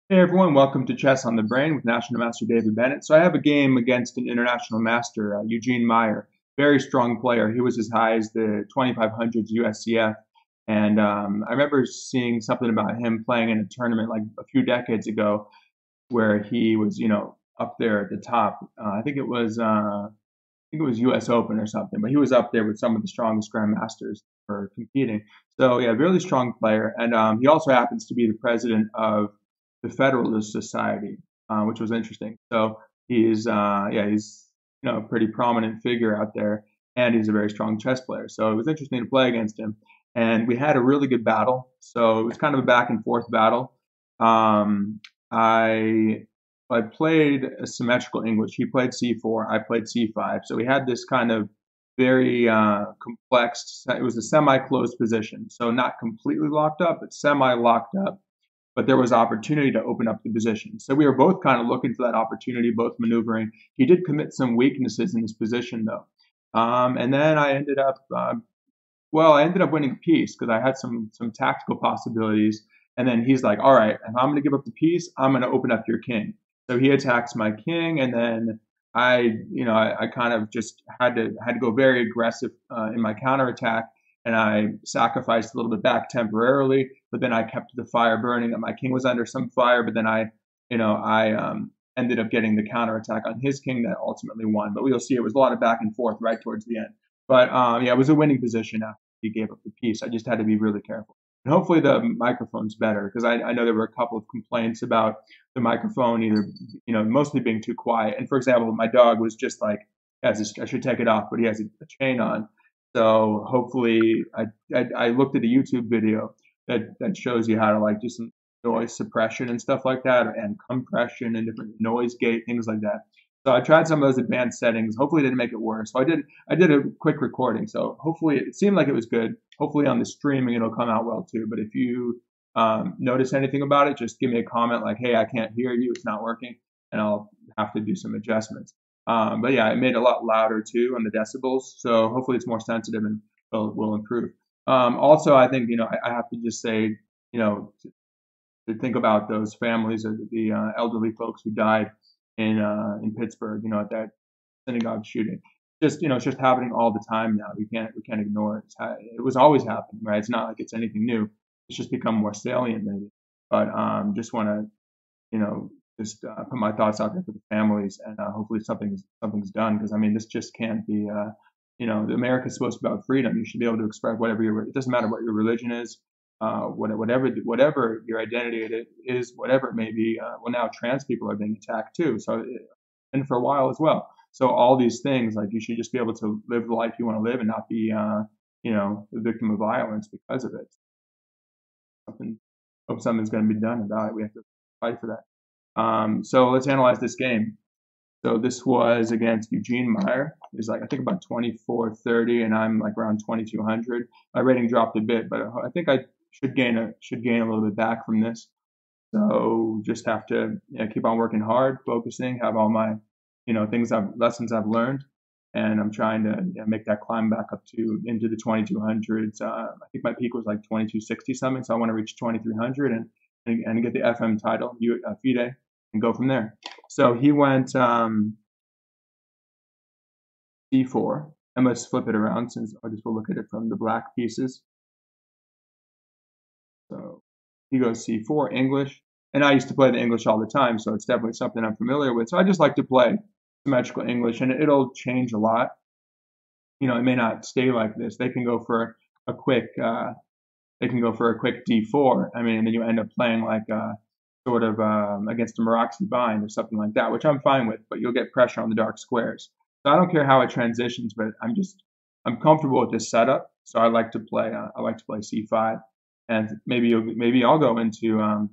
Hey everyone, welcome to Chess on the Brain with National Master David Bennett. So I have a game against an international master, Eugene Meyer, very strong player. He was as high as the 2500s USCF, and I remember seeing something about him playing in a tournament like a few decades ago, where he was, up there at the top. I think it was U.S. Open or something, but he was up there with some of the strongest grandmasters for competing. So yeah, really strong player, and he also happens to be the president of the Federalist Society, which was interesting. So he's a pretty prominent figure out there, and he's a very strong chess player. So it was interesting to play against him, and we had a really good battle. So it was kind of a back and forth battle. Um, I I played a symmetrical English. He played c4. I played c5. So we had this kind of very complex. It was a semi-closed position, so not completely locked up, but semi-locked up. But there was opportunity to open up the position. So we were both kind of looking for that opportunity, both maneuvering. He did commit some weaknesses in his position, though. And then I ended up winning a piece because I had some tactical possibilities. And then he's like, "All right, if I'm going to give up the piece, I'm going to open up your king." So he attacks my king, and then I kind of just had to go very aggressive in my counterattack, and I sacrificed a little bit back temporarily. But then I kept the fire burning, and my king was under some fire. But then I ended up getting the counterattack on his king that ultimately won. But we'll see. It was a lot of back and forth right towards the end. But yeah, it was a winning position after he gave up the piece. I just had to be really careful. And hopefully the microphone's better because I know there were a couple of complaints about the microphone either, mostly being too quiet. And for example, my dog was just like, I should take it off, but he has a chain on. So hopefully, I looked at a YouTube video that shows you how to like do some noise suppression and stuff like that, and compression and different noise gate things like that. So I tried some of those advanced settings. Hopefully, it didn't make it worse. So I did a quick recording. So hopefully, it seemed like it was good. Hopefully, on the streaming, it'll come out well too. But if you notice anything about it, just give me a comment like, "Hey, I can't hear you. It's not working," and I'll have to do some adjustments. But yeah, it made it a lot louder too on the decibels. So hopefully, it's more sensitive and will improve. Also, I think I have to just say, to think about those families of the elderly folks who died in Pittsburgh, at that synagogue shooting. It's just happening all the time now. We can't ignore it. It was always happening, right? It's not like it's anything new. It's just become more salient, maybe. But just want to, just put my thoughts out there for the families, and hopefully something's done because I mean this just can't be. America's supposed to be about freedom. You should be able to express whatever it doesn't matter what your religion is, whatever your identity is, whatever it may be. Well, now trans people are being attacked too. So, and for a while as well. So all these things, like you should just be able to live the life you want to live and not be, the victim of violence because of it. Something, hope something's going to be done about it. We have to fight for that. So let's analyze this game. So this was against Eugene Meyer. He's like I think about 2430, and I'm like around 2200. My rating dropped a bit, but I think I should gain a little bit back from this. So just have to keep on working hard, focusing, have all my lessons I've learned, and I'm trying to make that climb back up to into the 2200s. I think my peak was like 2260 something, so I want to reach 2300 and get the FM title, FIDE, and go from there. So he went d4, and let's flip it around since I just will look at it from the black pieces. So he goes c4, English, and I used to play the English all the time, so it's definitely something I'm familiar with. So I just like to play symmetrical English, and it'll change a lot. It may not stay like this. They can go for a quick d4. I mean, and then you end up playing like sort of against a Maraxi bind or something like that, which I'm fine with. But you'll get pressure on the dark squares. So I don't care how it transitions, but I'm comfortable with this setup. So I like to play c5, and maybe I'll go into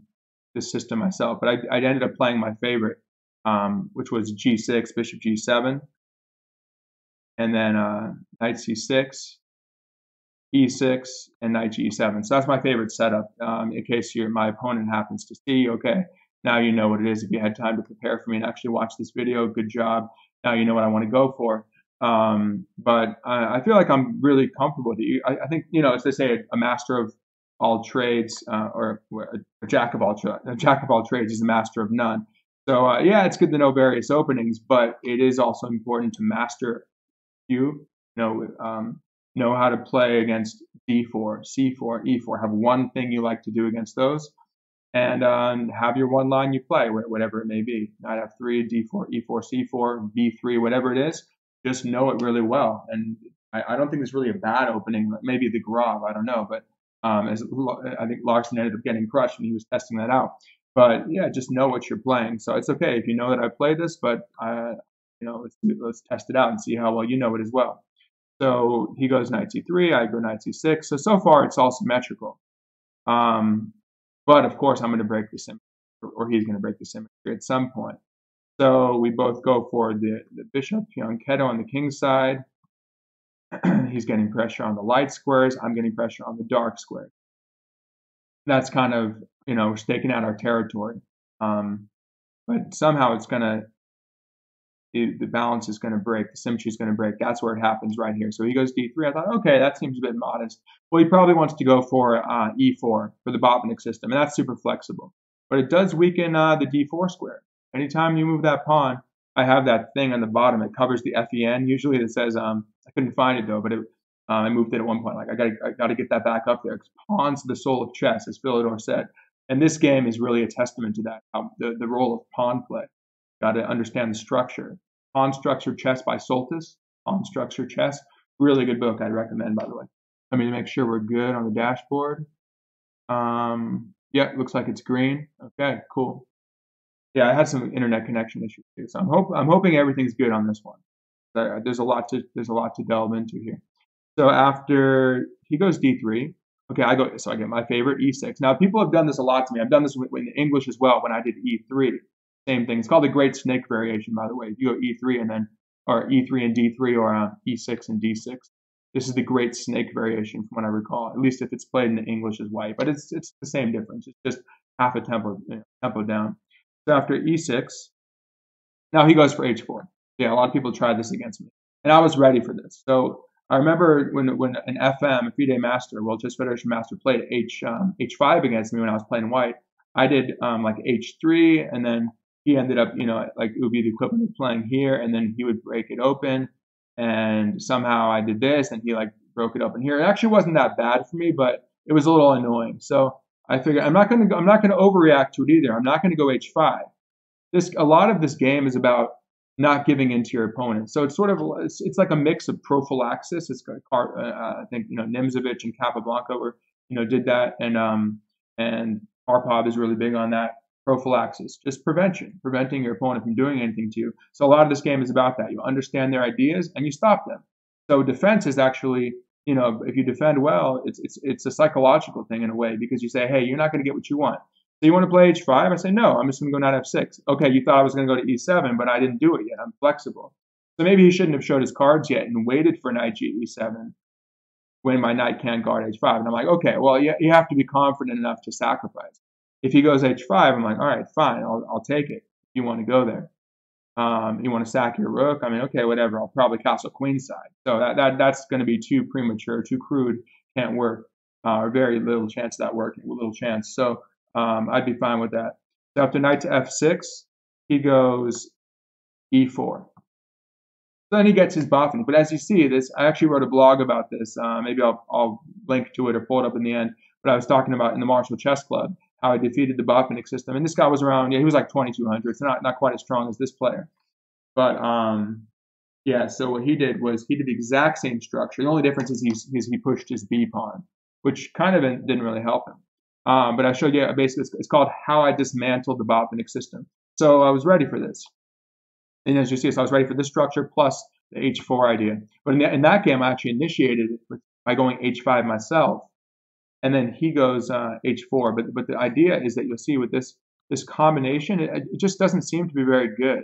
this system myself. But I ended up playing my favorite, which was g6, bishop g7, and then knight c6, e6, and knight e7. So that's my favorite setup. In case my opponent happens to see, okay, now you know what it is. If you had time to prepare for me and actually watch this video, good job. Now you know what I want to go for. But I feel like I'm really comfortable with it. I think, as they say, a master of all trades, or a jack of all trades is a master of none. So yeah, it's good to know various openings, but it is also important to master you know how to play against d4, c4, e4. Have one thing you like to do against those, and have your one line you play, whatever it may be. Knight f3, d4, e4, c4, b3, whatever it is. Just know it really well. And I don't think it's really a bad opening. Maybe the Grave, I don't know, but as I think Larson ended up getting crushed when he was testing that out. But yeah, just know what you're playing. So it's okay if you know that I played this, but let's test it out and see how well you know it as well. So he goes knight c3, I go knight c6. So far it's all symmetrical. But of course I'm going to break the symmetry, or he's going to break the symmetry at some point. So we both go for the bishop, fianchetto on the king's side. He's getting pressure on the light squares. I'm getting pressure on the dark squares. That's kind of, staking out our territory. But somehow it's going to, the balance is going to break, the symmetry is going to break. That's where it happens right here. So he goes d3. I thought, okay, that seems a bit modest. Well, he probably wants to go for e4 for the Botvinnik system, and that's super flexible. But it does weaken the d4 square. Anytime you move that pawn, I have that thing on the bottom. It covers the FEN. Usually it says, I couldn't find it though, but I moved it at one point. Like I got to get that back up there. Because pawn's the soul of chess, as Philidor said. And this game is really a testament to that. The role of pawn play. Got to understand the structure. Pawn Structure Chess by Soltis. Pawn Structure Chess. Really good book. I'd recommend, by the way. Let me make sure we're good on the dashboard. Yeah, it looks like it's green. Okay, cool. Yeah, I had some internet connection issues too, so I'm hoping everything's good on this one. There's a lot to delve into here. So after he goes d3, okay, I get my favorite e6. Now people have done this a lot to me. I've done this in English as well when I did e3. Same thing. It's called the Great Snake Variation, by the way. If you go e3 and then, or e3 and d3, or e6 and d6. This is the Great Snake Variation, from what I recall. At least if it's played in English as white, but it's the same difference. It's just half a tempo down. So after e6, now he goes for h4. Yeah, a lot of people tried this against me, and I was ready for this. So I remember when an FM, a FIDE Master, World Chess Federation Master, played h5 against me when I was playing white. I did like h3, and then he ended up, like it would be the equivalent of playing here, and then he would break it open, and somehow I did this, and he like broke it open here. It actually wasn't that bad for me, but it was a little annoying. So I figured I'm not going to overreact to it either. I'm not going to go h5. A lot of this game is about not giving in to your opponent. So it's it's like a mix of prophylaxis. It's I think Nimzovich and Capablanca did that, and Karpov is really big on that. Prophylaxis, just preventing your opponent from doing anything to you. So a lot of this game is about that. You understand their ideas and you stop them. So defense is actually, if you defend well, it's a psychological thing in a way, because you say, hey, you're not going to get what you want. So you want to play h5? I say, no, I'm just going to go knight f6. Okay, you thought I was going to go to e7, but I didn't do it yet. I'm flexible. So maybe he shouldn't have showed his cards yet and waited for knight e7 when my knight can't guard h5. And I'm like, okay, well, you have to be confident enough to sacrifice. If he goes h5, I'm like, all right, fine, I'll take it. You want to go there. You want to sack your rook? I mean, okay, whatever. I'll probably castle queenside. So that's going to be too premature, too crude. Can't work. Or very little chance of that working. Little chance. So I'd be fine with that. So after knight to f6, he goes e4. So then he gets his Botvinnik. But as you see, I actually wrote a blog about this. Maybe I'll link to it or pull it up in the end. But I was talking about in the Marshall Chess Club how I defeated the Botvinnik system. And this guy was around, he was like 2,200, so not quite as strong as this player. But yeah, so what he did was he did the exact same structure. The only difference is he pushed his B pawn, which kind of didn't really help him. But I showed you basically it's called How I Dismantled the Botvinnik System. So I was ready for this. And as you see, so I was ready for this structure plus the h4 idea. But in that game, I actually initiated it by going h5 myself. And then he goes h4. But the idea is that you'll see with this combination, it just doesn't seem to be very good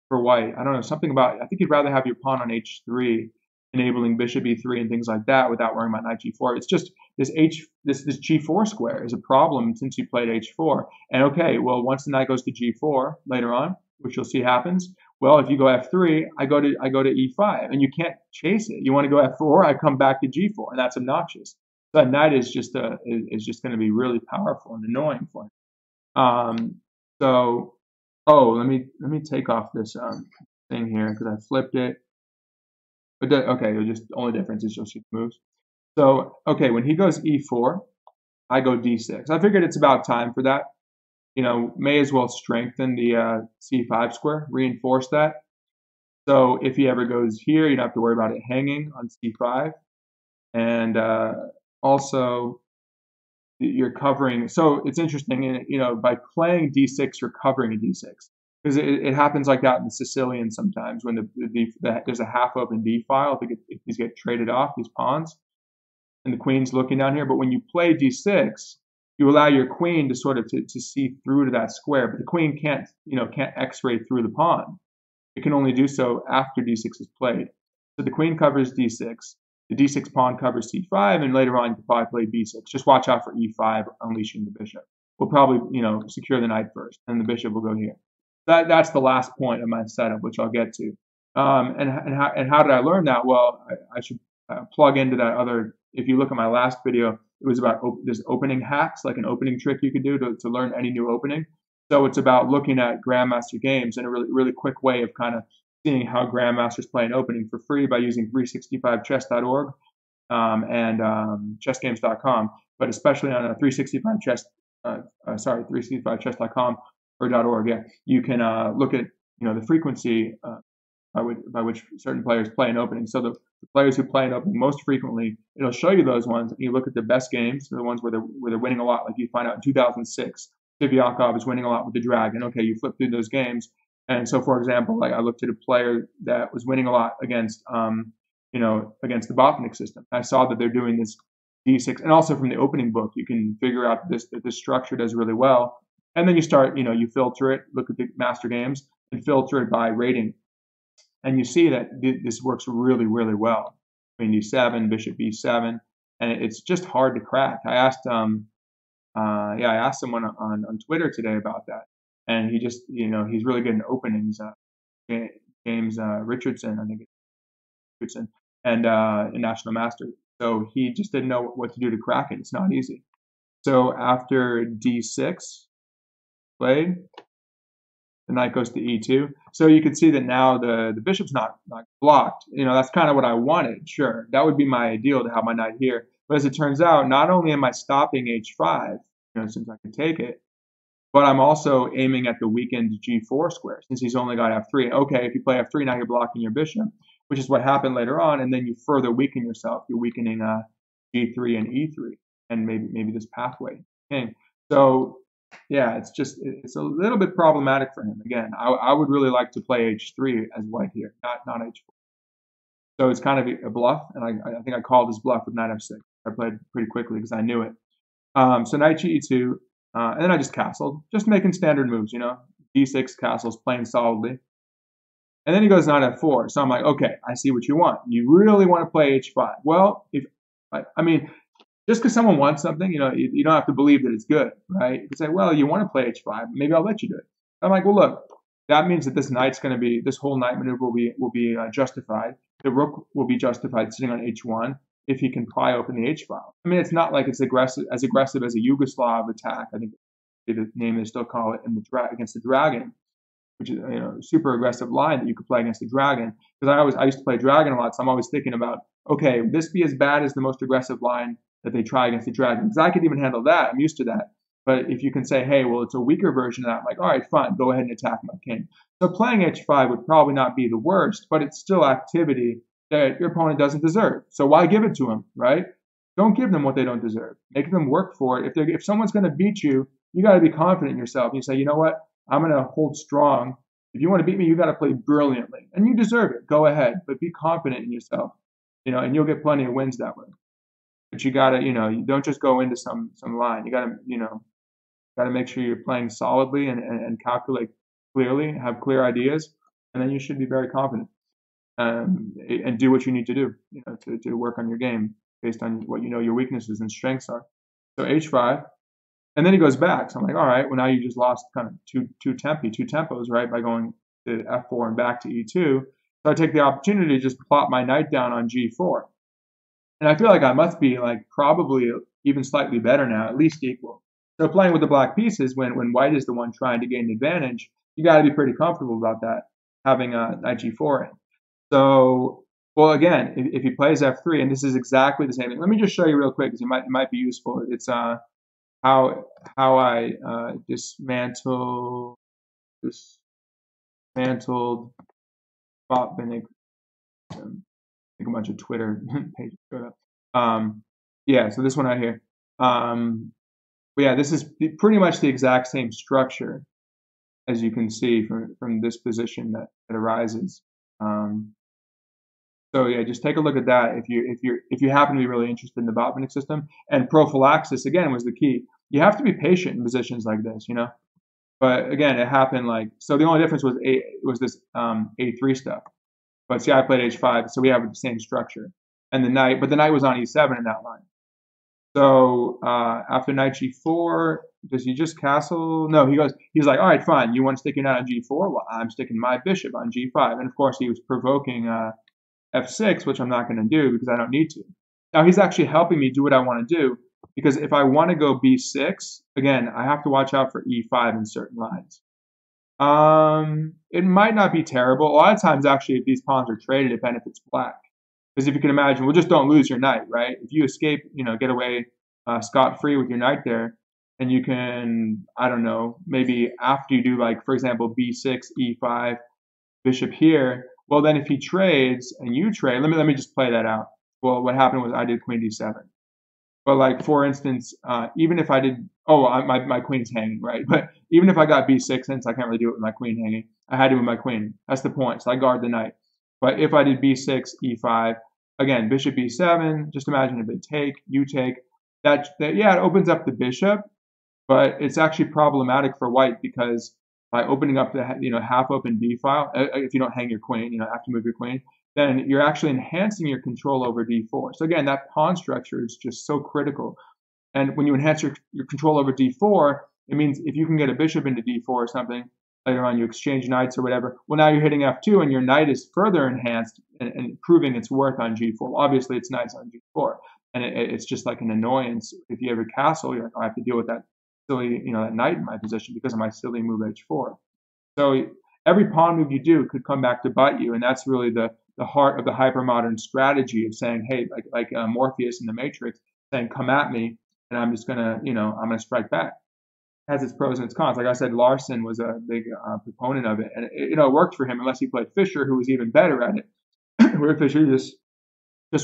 for white. I don't know, something about, I think you'd rather have your pawn on h3, enabling bishop e3 and things like that without worrying about knight g4. It's just this g4 square is a problem since you played h4. And okay, well, once the knight goes to g4 later on, which you'll see happens, well, if you go f3, I go to e5, and you can't chase it. You want to go f4, I come back to g4, and that's obnoxious. That knight is just going to be really powerful and annoying for him. So, oh, let me take off this thing here because I flipped it. But okay, it just only difference is you'll see the moves. So, okay, when he goes e4, I go d6. I figured it's about time for that. May as well strengthen the c5 square, reinforce that. So if he ever goes here, you don't have to worry about it hanging on c5. And also, you're covering. So it's interesting, by playing d6, you're covering a d6 because it happens like that in the Sicilian sometimes when there's a half open d file if these get traded off, these pawns, and the queen's looking down here. But when you play d6, you allow your queen to sort of to see through to that square, but the queen can't x-ray through the pawn. It can only do so after d6 is played. So the queen covers d6, the d6 pawn covers c5, and later on you can probably play b6. Just watch out for e5 unleashing the bishop. We'll probably secure the knight first, and the bishop will go here. That's the last point of my setup, which I'll get to. And how did I learn that? Well, I should plug into that other. If you look at my last video, it was about there's opening hacks, like an opening trick you could do to learn any new opening. So it's about looking at Grandmaster games in a really, really quick way of kind of seeing how Grandmasters play an opening for free by using 365chess.org and chessgames.com, but especially on a 365chess.com or .org. Yeah, you can look at the frequency by which certain players play an opening. So the players who play an opening most frequently, it'll show you those ones. You look at the best games, the ones where they're winning a lot. Like you find out in 2006. Tivyakov is winning a lot with the dragon. Okay, you flip through those games, and so for example, like I looked at a player that was winning a lot against, against the Botvinnik system. I saw that they're doing this d6, and also from the opening book, you can figure out that this structure does really well. And then you start, you filter it, look at the master games, and filter it by rating, and you see that this works really, really well. Queen d7, bishop b7, and it's just hard to crack. I asked. I asked someone on Twitter today about that, and he just, he's really good in openings. James Richardson, I think it's Richardson, and in National Master. So he just didn't know what to do to crack it. It's not easy. So after d6 played, the knight goes to e2. So you can see that now the bishop's not blocked. That's kind of what I wanted. Sure, that would be my ideal to have my knight here. But as it turns out, not only am I stopping h5, since I can take it, but I'm also aiming at the weakened g4 square, since he's only got f3. Okay, if you play f3, now you're blocking your bishop, which is what happened later on, and then you further weaken yourself. You're weakening g3 and e3, and maybe this pathway. Okay. So yeah, it's a little bit problematic for him. Again, I would really like to play h3 as white here, not h4. So it's kind of a bluff, and I think I called this bluff with knight f6. I played pretty quickly because I knew it. So knight e2, and then I just castled, just making standard moves, d6 castles, playing solidly. And then he goes knight f4. So I'm like, okay, I see what you want. You really want to play h5. Well, just because someone wants something, you don't have to believe that it's good, right? You can say, well, you want to play h5, maybe I'll let you do it. I'm like, well, look, that means that this whole knight maneuver will be justified. The rook will be justified sitting on h1 if he can pry open the h file. It's not like it's as aggressive as a Yugoslav attack. I think the name they still call it against the dragon, which is super aggressive line that you could play against the dragon. Because I used to play dragon a lot, so I'm always thinking about, okay, would this be as bad as the most aggressive line that they try against the dragon? Because I could even handle that. I'm used to that. But if you can say, hey, well, it's a weaker version of that, I'm like, all right, fine, go ahead and attack my king. So playing h5 would probably not be the worst, but it's still activity that your opponent doesn't deserve. So why give it to them, right? Don't give them what they don't deserve. Make them work for it. If someone's going to beat you, you got to be confident in yourself. You say, you know what? I'm going to hold strong. If you want to beat me, you got to play brilliantly, and you deserve it. Go ahead, but be confident in yourself, and you'll get plenty of wins that way. But you got to, you don't just go into some line. You got to, got to make sure you're playing solidly and calculate clearly, have clear ideas, and then you should be very confident and do what you need to do, to work on your game based on what your weaknesses and strengths are. So h5, and then he goes back. So I'm like, all right, well now you just lost kind of two tempos, right, by going to f4 and back to e2. So I take the opportunity to just plop my knight down on g4. And I feel like I must be like probably even slightly better now, at least equal. So playing with the black pieces when white is the one trying to gain advantage, you got to be pretty comfortable about that, having a knight g4 in. So, well, again, if he plays f3, and this is exactly the same thing. Let me just show you real quick because it might be useful. It's how I dismantled botvinnik. I think a bunch of Twitter pages showed up. Yeah, so this one right here. But yeah, this is pretty much the exact same structure as you can see from this position that arises. So yeah, just take a look at that if you happen to be really interested in the botvinnik system. And prophylaxis again was the key. You have to be patient in positions like this, you know. But again, it happened like so. The only difference was this a3 stuff. But see, I played h5, so we have the same structure. And but the knight was on e7 in that line. So after knight g4, does he just castle? No, he's like, all right, fine. You want to stick your knight on g4? Well, I'm sticking my bishop on g5. And of course, he was provoking f6, which I'm not going to do because I don't need to. Now he's actually helping me do what I want to do because if I want to go b6, again, I have to watch out for e5 in certain lines. It might not be terrible. A lot of times, actually, if these pawns are traded, it benefits black. Because if you can imagine, well, just don't lose your knight, right? If you escape, get away scot-free with your knight there, and you can, I don't know, maybe after you do, like, for example, b6, e5, bishop here, well, then if he trades and you trade, let me just play that out. Well, what happened was I did queen d7. But like, for instance, even if I did, my queen's hanging, right? But even if I got b6, since I can't really do it with my queen hanging, I had to with my queen. That's the point. So I guard the knight. But if I did b6, e5, again, bishop b7, just imagine if they take, you take, yeah, it opens up the bishop, but it's actually problematic for white because by opening up the half open b file, if you don't hang your queen, after you move your queen, then you're actually enhancing your control over d4. So again, that pawn structure is just so critical. And when you enhance your control over d4, it means if you can get a bishop into d4 or something, later on you exchange knights or whatever, well, now you're hitting f2 and your knight is further enhanced and proving its worth on g4. Well, obviously, it's knights on g4. And it's just like an annoyance. If you ever castle, you're like, oh, I have to deal with that silly, that knight in my position because of my silly move h4. So every pawn move you do could come back to bite you, and that's really the heart of the hypermodern strategy of saying, hey, like Morpheus in the Matrix, saying, come at me, and I'm just gonna, I'm gonna strike back. It has its pros and its cons. Like I said, Larson was a big proponent of it, and it worked for him unless he played Fischer, who was even better at it. Where Fischer just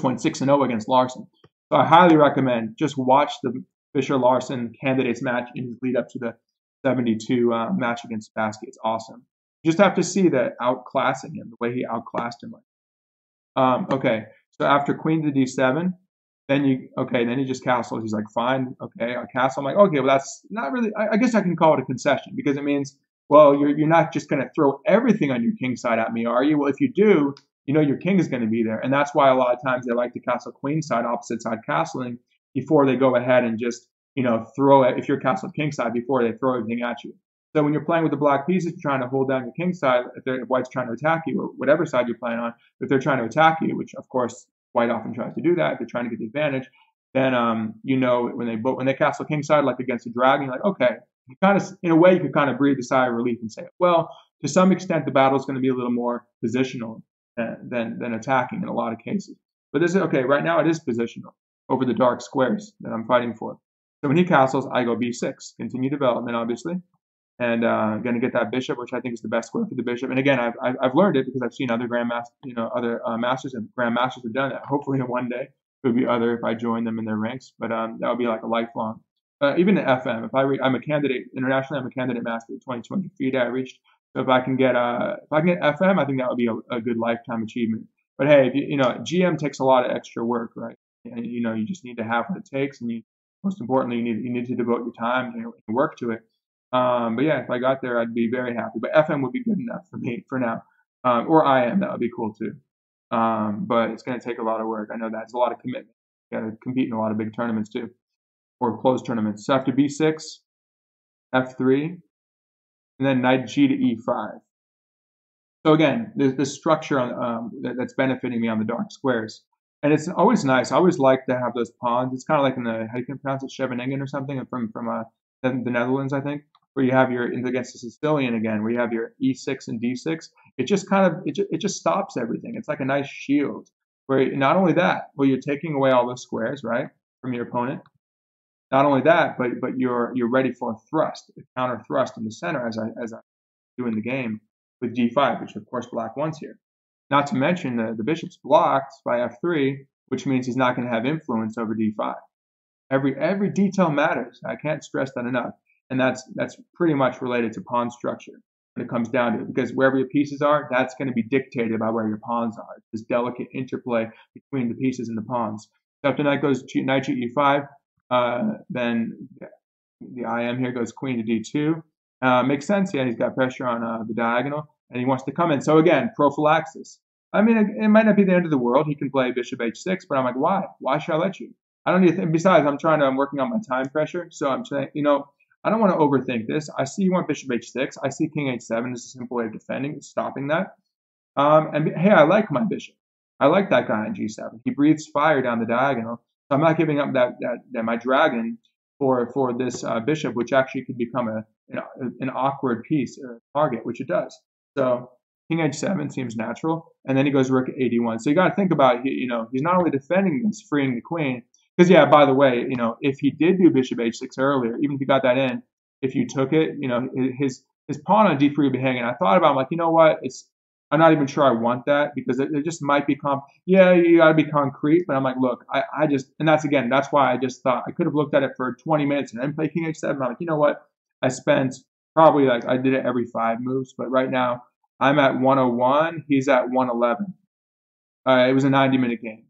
went 6-0 against Larson. So I highly recommend just watch the Fischer-Larson candidates match in his lead up to the 72 match against Spassky. It's awesome. You just have to see that outclassing him, the way he outclassed him. Okay, so after queen to d7, then he just castles. He's like, fine, okay, I castle. I'm like, okay, well, that's not really, I guess I can call it a concession because it means, well, you're not just going to throw everything on your king side at me, are you? Well, if you do, your king is going to be there. And that's why a lot of times they like to castle queen side, opposite side castling before they go ahead and just, throw it, if you're castled king side, before they throw everything at you. So when you're playing with the black pieces, you're trying to hold down your king side, if white's trying to attack you, or whatever side you're playing on, if they're trying to attack you, which of course white often tries to do that, if they're trying to get the advantage, then when they castle king side, like against a dragon, you're like, okay, you kind of, in a way, you could kind of breathe a sigh of relief and say, well, to some extent, the battle is going to be a little more positional than attacking in a lot of cases. But this is okay. Right now, it is positional over the dark squares that I'm fighting for. So when he castles, I go b6, continue development, obviously, and going to get that bishop, which I think is the best square for the bishop. And again, I've learned it because I've seen other masters and grandmasters have done that. Hopefully, one day it would be other if I join them in their ranks, but that would be like a lifelong. Even in FM, I'm a candidate internationally, I'm a candidate master at 2200 FIDE I reached. So if I can get FM, I think that would be a good lifetime achievement. But hey, if GM takes a lot of extra work, right? And you just need to have what it takes, and most importantly, you need to devote your time and work to it. But yeah, if I got there, I'd be very happy. But FM would be good enough for me for now, or IM, that would be cool too. But it's going to take a lot of work. I know that. It's a lot of commitment. You got to compete in a lot of big tournaments too, or closed tournaments. So after b6, f3, and then knight g to e5. So again, there's this structure that's benefiting me on the dark squares. And it's always nice. I always like to have those pawns. It's kind of like in the, how you can pronounce it, Scheveningen or something from the Netherlands, I think, where you have your against the Sicilian again, where you have your E6 and D6. It just kind of it just stops everything. It's like a nice shield. Where not only that, well, you're taking away all those squares, right, from your opponent. Not only that, but you're ready for a thrust, a counter thrust in the center as I do in the game with G5, which of course Black wants here. Not to mention the bishop's blocked by F3, which means he's not going to have influence over D5. Every detail matters. I can't stress that enough. And that's pretty much related to pawn structure when it comes down to it, because wherever your pieces are, that's going to be dictated by where your pawns are. It's this delicate interplay between the pieces and the pawns. So after knight goes knight to E5, then the IM here goes queen to D2. Makes sense. Yeah, he's got pressure on the diagonal, and he wants to come in. So again, prophylaxis. I mean, it might not be the end of the world. He can play bishop H6, but I'm like, why? Why should I let you? I don't need to think. Besides, I'm working on my time pressure. So I'm saying, I don't want to overthink this. I see you want bishop H6. I see king H7 as a simple way of defending, stopping that. And hey, I like my bishop. I like that guy on G7. He breathes fire down the diagonal. So I'm not giving up that my dragon for this bishop, which actually could become an awkward piece, a target, which it does. So king H7 seems natural, and then he goes rook A1. So you got to think about, he's not only defending this, freeing the queen, because yeah, by the way, if he did do bishop H6 earlier, even if he got that in, if you took it, his pawn on D3 would be hanging. I thought about, I'm like, you know what? I'm not even sure I want that because it just might be yeah, you got to be concrete. But I'm like, look, I just, and that's why I just thought I could have looked at it for 20 minutes and then play king H7. I'm like, you know what? I spent probably I did it every 5 moves, but right now I'm at 101. He's at 111. It was a 90-minute game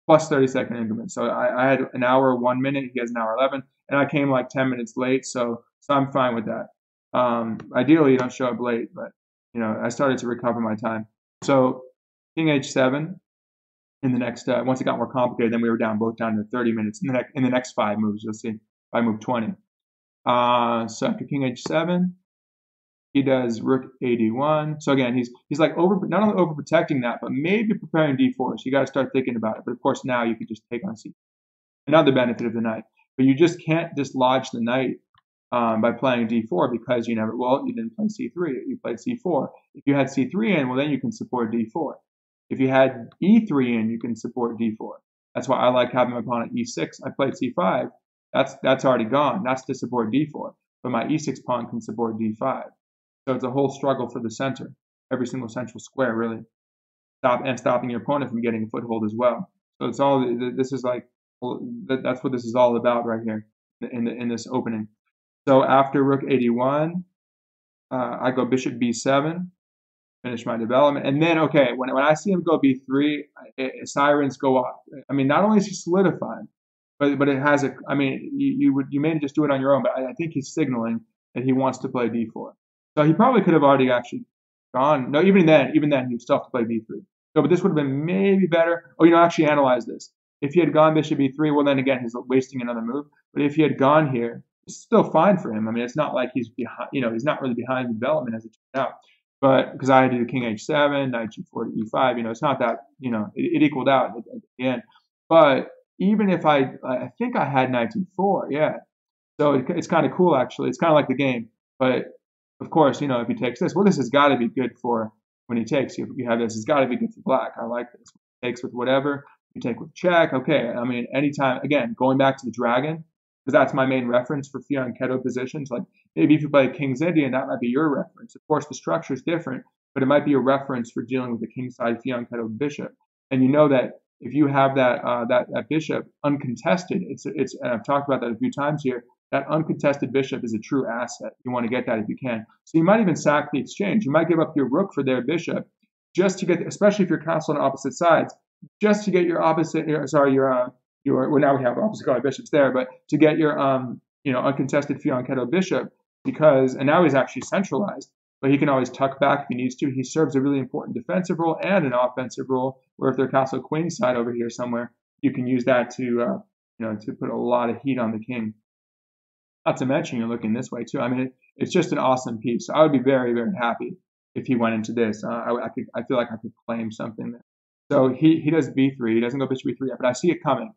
plus 30-second increments. So I had an hour, 1 minute. He has an hour 11, and I came like 10 minutes late. So I'm fine with that. Ideally, you don't show up late, but I started to recover my time. So king H7 in the next, once it got more complicated, then we were both down to 30 minutes. In the next 5 moves, you'll see, by move 20. So after king H7, he does rook A1. So again, he's like not only overprotecting that, but maybe preparing D4. So you got to start thinking about it. But of course, now you could just take on C. Another benefit of the knight. But you just can't dislodge the knight by playing D4 because you didn't play C3. You played C4. If you had C3 in, well, then you can support D4. If you had E3 in, you can support D4. That's why I like having my pawn at E6. I played C5. That's already gone. That's to support D4. But my E6 pawn can support D5. So it's a whole struggle for the center. Every single central square, really. Stopping your opponent from getting a foothold as well. So it's all, this is like, that's what this is all about right here in this opening. So after rook A1, I go bishop B7, finish my development. And then, okay, when I see him go B3, sirens go off. I mean, not only is he solidifying, but it has you may just do it on your own, but I think he's signaling that he wants to play D4. So he probably could have already actually gone. No, even then, he would still have to play B3. So, but this would have been maybe better. Oh, actually analyze this. If he had gone bishop B3, well, then again, he's wasting another move. But if he had gone here, it's still fine for him. I mean, it's not like he's behind, he's not really behind the development as it turned out. But because I had to do king H7, knight G4 to E5, it's not that, it equaled out at the end. But even if I think I had knight G4, yeah. So it's kind of cool, actually. It's kind of like the game. But of course, if he takes this, well, this has got to be good for when he takes. You have this, it's got to be good for black. I like this. He takes with whatever. You take with check. Okay. I mean, anytime, again, going back to the dragon, because that's my main reference for fianchetto positions. Like maybe if you play King's Indian, that might be your reference. Of course, the structure is different, but it might be a reference for dealing with the kingside fianchetto bishop. And you know that if you have that bishop uncontested, it's and I've talked about that a few times here. That uncontested bishop is a true asset. You want to get that if you can. So you might even sack the exchange. You might give up your rook for their bishop just to get, especially if you're castle on opposite sides, just to get your opposite. Well, now we have opposite color bishops there, but to get your uncontested fianchetto bishop and now he's actually centralized, but he can always tuck back if he needs to. He serves a really important defensive role and an offensive role. Where if they're castle queen side over here somewhere, you can use that to put a lot of heat on the king. Not to mention you're looking this way too. I mean, it's just an awesome piece. So I would be very, very happy if he went into this. I feel like I could claim something there. So he does b3. He doesn't go bishop b3 yet, but I see it coming.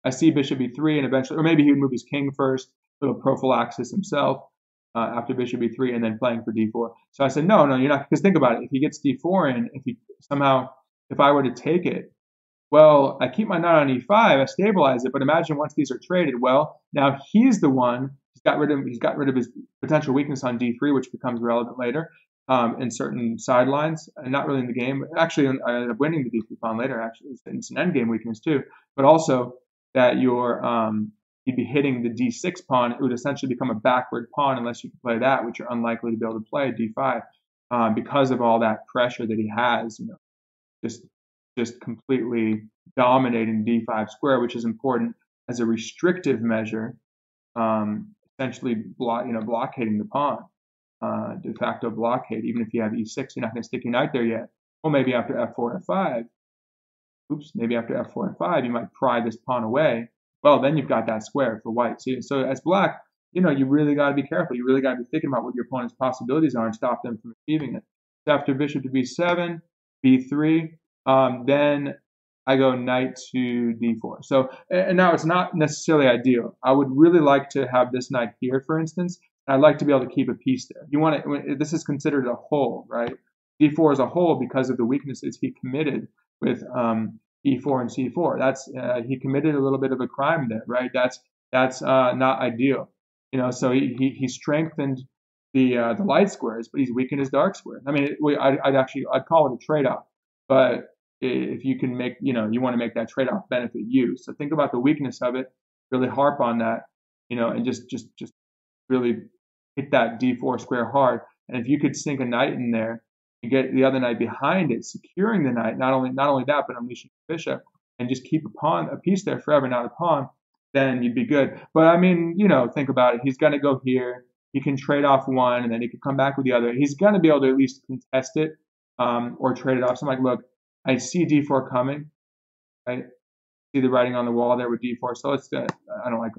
I see bishop b3 and eventually, or maybe he would move his king first, little prophylaxis himself after bishop b3 and then playing for d4. So I said, no, you're not, because think about it. If he gets d4 in, if I were to take it, well, I keep my knight on e5, I stabilize it, but imagine once these are traded, well, now he's the one, he's got rid of his potential weakness on d3, which becomes relevant later in certain sidelines, and not really in the game. Actually, I ended up winning the d3 pawn later, actually. It's an endgame weakness too, but also that you'd be hitting the d6 pawn. It would essentially become a backward pawn unless you can play that, which you're unlikely to be able to play at d5 because of all that pressure that he has, just completely dominating d5 square, which is important as a restrictive measure, essentially blockading the pawn, de facto blockade. Even if you have e6, you're not going to stick your knight there yet. Well, maybe after f4, f5, maybe after f4, f5, you might pry this pawn away. Well, then you've got that square for white. So as black, you really got to be careful. You really got to be thinking about what your opponent's possibilities are and stop them from achieving it. So after bishop to b7, b3, then I go knight to d4. So, and now it's not necessarily ideal. I would really like to have this knight here, for instance. I'd like to be able to keep a piece there. This is considered a hole, right? d4 is a hole because of the weaknesses he committed with e4 and c4. He committed a little bit of a crime there, right? That's not ideal. So he strengthened the light squares, but he's weakened his dark squares. I mean, I'd call it a trade-off, but if you can make, you want to make that trade-off benefit you. So think about the weakness of it, really harp on that, and just really hit that d4 square hard. And if you could sink a knight in there, you get the other knight behind it, securing the knight, not only that, but unleashing the bishop, and just keep a piece there forever, not a pawn, then you'd be good. But I mean, think about it. He's going to go here. He can trade off one, and then he can come back with the other. He's going to be able to at least contest it or trade it off. So I'm like, look, I see d4 coming. Right? See the writing on the wall there with d4. So it's I don't like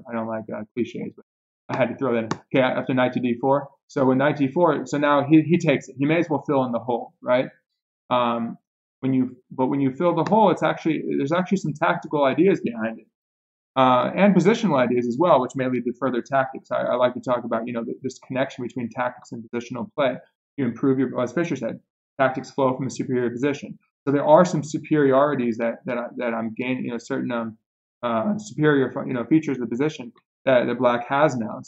cliches, but I had to throw that in. Okay, after knight to d4. So with knight d4, so now he takes it. He may as well fill in the hole, right? When you fill the hole, there's actually some tactical ideas behind it, and positional ideas as well, which may lead to further tactics. I like to talk about this connection between tactics and positional play. You improve as Fisher said, tactics flow from a superior position. So there are some superiorities that I'm gaining, certain superior features of the position that black has now.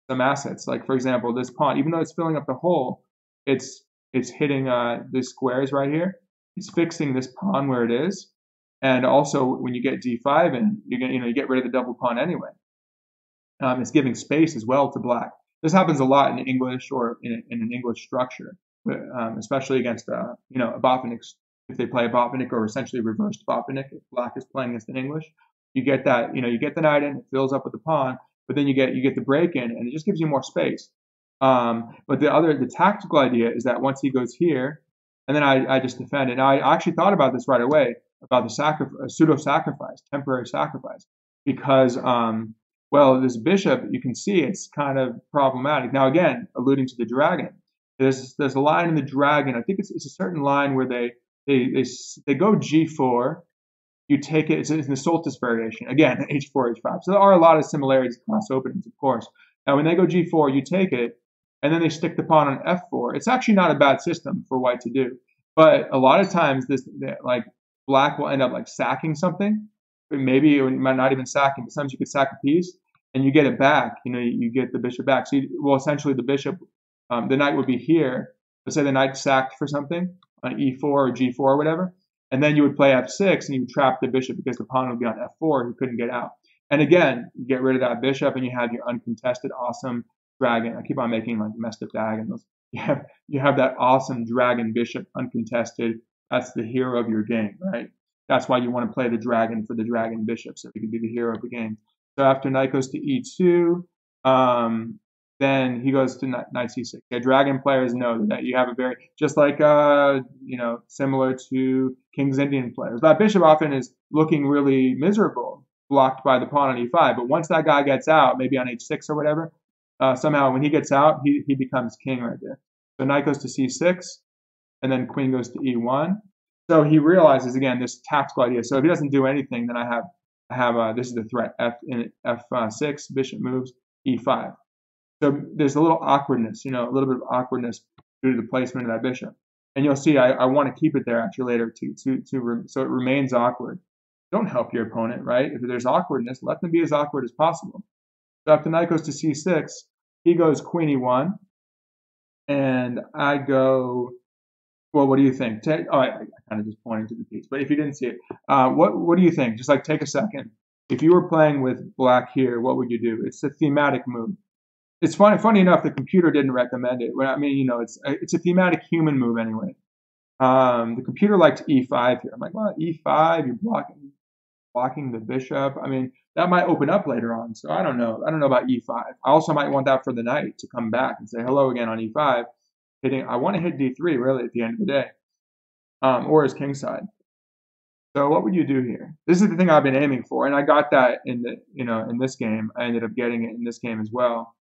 Some assets, like for example, this pawn, even though it's filling up the hole, it's hitting these squares right here. It's fixing this pawn where it is, and also when you get d5 in, you get rid of the double pawn anyway. It's giving space as well to black. This happens a lot in English or in an English structure, especially against a Botvinnik. If they play a Botvinnik or essentially reversed Botvinnik, if black is playing against an English, you get that, you get the knight in, it fills up with the pawn, but then you get the break in, and it just gives you more space. But the tactical idea is that once he goes here, and then I just defend it. Now I actually thought about this right away, about the pseudo-sacrifice, temporary sacrifice, because this bishop, you can see it's kind of problematic. Now again, alluding to the dragon, there's a line in the dragon. I think it's a certain line where they go g4. You take it. It's in the Soltis variation. Again, h4, h5. So there are a lot of similarities across openings, of course. Now when they go g4, you take it, and then they stick the pawn on f4. It's actually not a bad system for white to do, but a lot of times black will end up sacking something. Maybe it might not even sacking, but sometimes you could sack a piece and you get it back. You get the bishop back. So essentially the bishop, the knight would be here. Let's say the knight sacked for something on e4 or g4 or whatever, and then you would play f6 and you would trap the bishop because the pawn would be on f4 and you couldn't get out. And again, you get rid of that bishop and you have your uncontested, awesome dragon. I keep on making messed up diagonals. You have that awesome dragon bishop uncontested. That's the hero of your game, right? That's why you want to play the dragon for the dragon bishop, so you can be the hero of the game. So after knight goes to e2, then he goes to knight c6. Yeah, dragon players know that you have a very, just like similar to King's Indian players. That bishop often is looking really miserable, blocked by the pawn on e5. But once that guy gets out, maybe on h6 or whatever, somehow when he gets out, he becomes king right there. So knight goes to c6, and then queen goes to e1. So he realizes again this tactical idea. So if he doesn't do anything, then I have this is the threat. F6, bishop moves E5. So there's a little awkwardness, a little bit of awkwardness due to the placement of that bishop. And you'll see I want to keep it there actually later so it remains awkward. Don't help your opponent, right? If there's awkwardness, let them be as awkward as possible. So after knight goes to C6, he goes queen E1, and I go. Well, what do you think? I kind of just pointed to the piece, but if you didn't see it, what do you think? Just like take a second. If you were playing with black here, what would you do? It's a thematic move. It's funny enough, the computer didn't recommend it. Well, I mean, it's a thematic human move anyway. The computer liked E5 here. I'm like, well, E5, you're blocking the bishop. I mean, that might open up later on. So I don't know. I don't know about E5. I also might want that for the knight to come back and say hello again on E5. I want to hit D3 really at the end of the day, or as kingside. So what would you do here? This is the thing I've been aiming for, and I got that in this game. I ended up getting it in this game as well.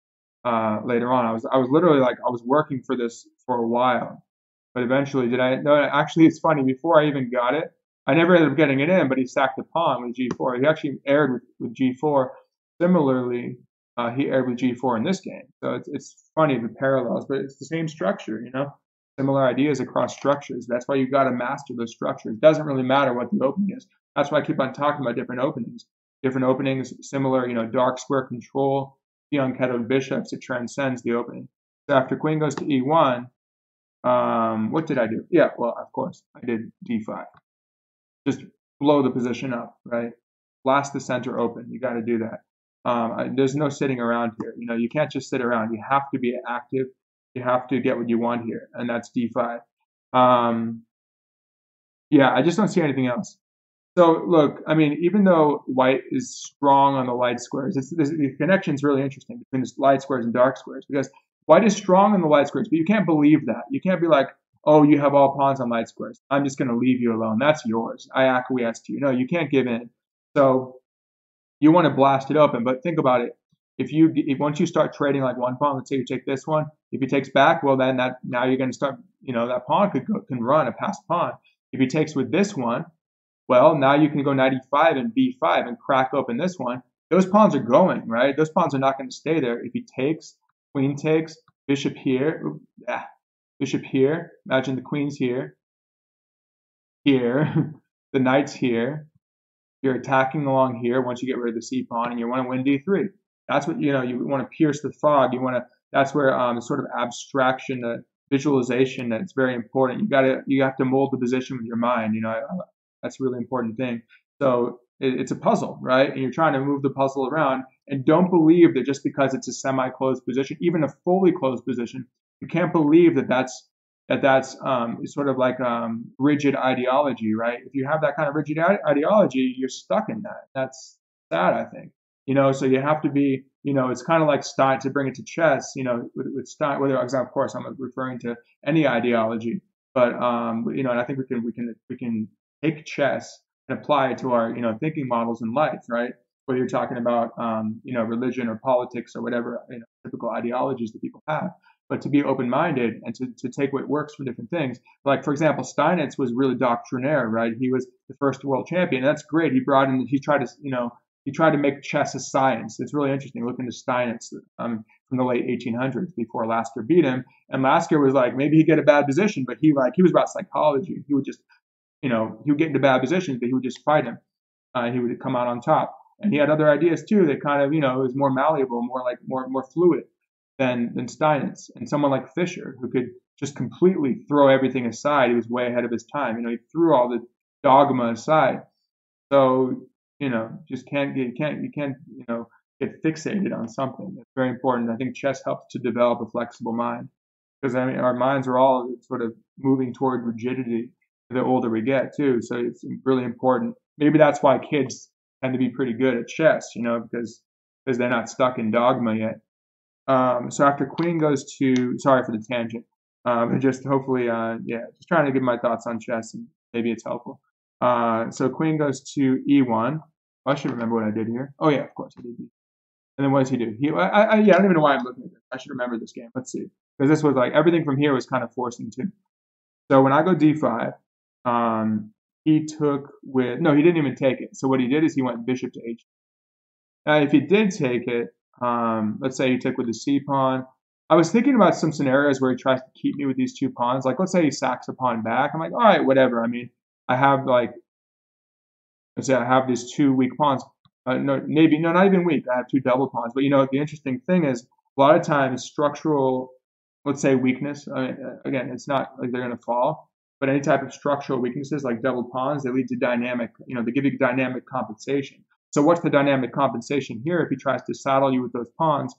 Later on, I was literally like I was working for this for a while, but eventually no, actually it's funny, before I even got it, I never ended up getting it in, but he sacked the pawn with G4. He actually aired with G4. Similarly, he aired with G4 in this game. So it's funny, the parallels, but it's the same structure, similar ideas across structures. That's why you got to master those structures. It doesn't really matter what the opening is. That's why I keep on talking about different openings. Different openings, similar, dark square control, the unkettled bishops, it transcends the opening. So after queen goes to E1, what did I do? Yeah, well, of course, I did D5. Just blow the position up, right? Blast the center open. You got to do that. There's no sitting around here. You can't just sit around. You have to be active. You have to get what you want here, and that's D5. Yeah, I just don't see anything else. So look, I mean, even though white is strong on the light squares, the connection is really interesting between the light squares and dark squares, because white is strong on the light squares, but you can't believe that. You can't be like, oh, you have all pawns on light squares. I'm just going to leave you alone. That's yours. I acquiesce to you. No, you can't give in. So you want to blast it open, but think about it. If once you start trading like one pawn, let's say you take this one, if he takes back, well then now you're going to start, that pawn can run a passed pawn. If he takes with this one, well, now you can go knight e5 and b5 and crack open this one. Those pawns are going, right? Those pawns are not going to stay there. If he takes, queen takes, bishop here, bishop here. Imagine the queen's here, the knight's here. You're attacking along here once you get rid of the c pawn, and you want to win d3. That's what you want to pierce the fog. That's where sort of abstraction, visualization, that's very important. You have to mold the position with your mind. That's a really important thing. So it's a puzzle, right? And you're trying to move the puzzle around. And don't believe that just because it's a semi-closed position, even a fully closed position, you can't believe that's sort of like rigid ideology, right? If you have that kind of rigid ideology, you're stuck in that. That's sad, I think. So you have to be, it's kind of like Stein, to bring it to chess, with Stein, of course, I'm referring to any ideology, but, and I think we can take chess and apply it to our, thinking models in life, right? Whether you're talking about, religion or politics or whatever, typical ideologies that people have. But to be open-minded and to take what works for different things. Like, for example, Steinitz was really doctrinaire, right? He was the first world champion. That's great. He tried to make chess a science. It's really interesting. Look into Steinitz from the late 1800s before Lasker beat him. And Lasker was like, maybe he'd get a bad position, but he was about psychology. He would just, he would get into bad positions, but he would just fight him. He would come out on top. And he had other ideas too that kind of, was more malleable, more fluid than Steinitz. And someone like Fischer, who could just completely throw everything aside. He was way ahead of his time. He threw all the dogma aside. So, just you can't get fixated on something. It's very important. I think chess helps to develop a flexible mind, because our minds are all sort of moving toward rigidity the older we get too. So it's really important. Maybe that's why kids tend to be pretty good at chess, because they're not stuck in dogma yet. So after queen goes to, sorry for the tangent, just hopefully, just trying to give my thoughts on chess, and maybe it's helpful. So queen goes to e1. I should remember what I did here. Oh yeah, of course I did. And then what does he do? I don't even know why I'm looking at this. I should remember this game. Let's see, because this was like everything from here was kind of forcing too. So when I go d5, he took with, no, he didn't even take it. So what he did is he went bishop to h. Now, if he did take it, let's say he took with the c pawn. I was thinking about some scenarios where he tries to keep me with these two pawns. Like, let's say he sacks a pawn back. I'm like, all right, whatever. I mean, I have like, let's say I have these two weak pawns. No, maybe, no, not even weak. I have two double pawns. But, the interesting thing is a lot of times structural, let's say weakness, again, it's not like they're going to fall, but any type of structural weaknesses like double pawns, they lead to dynamic, they give you dynamic compensation. So what's the dynamic compensation here if he tries to saddle you with those pawns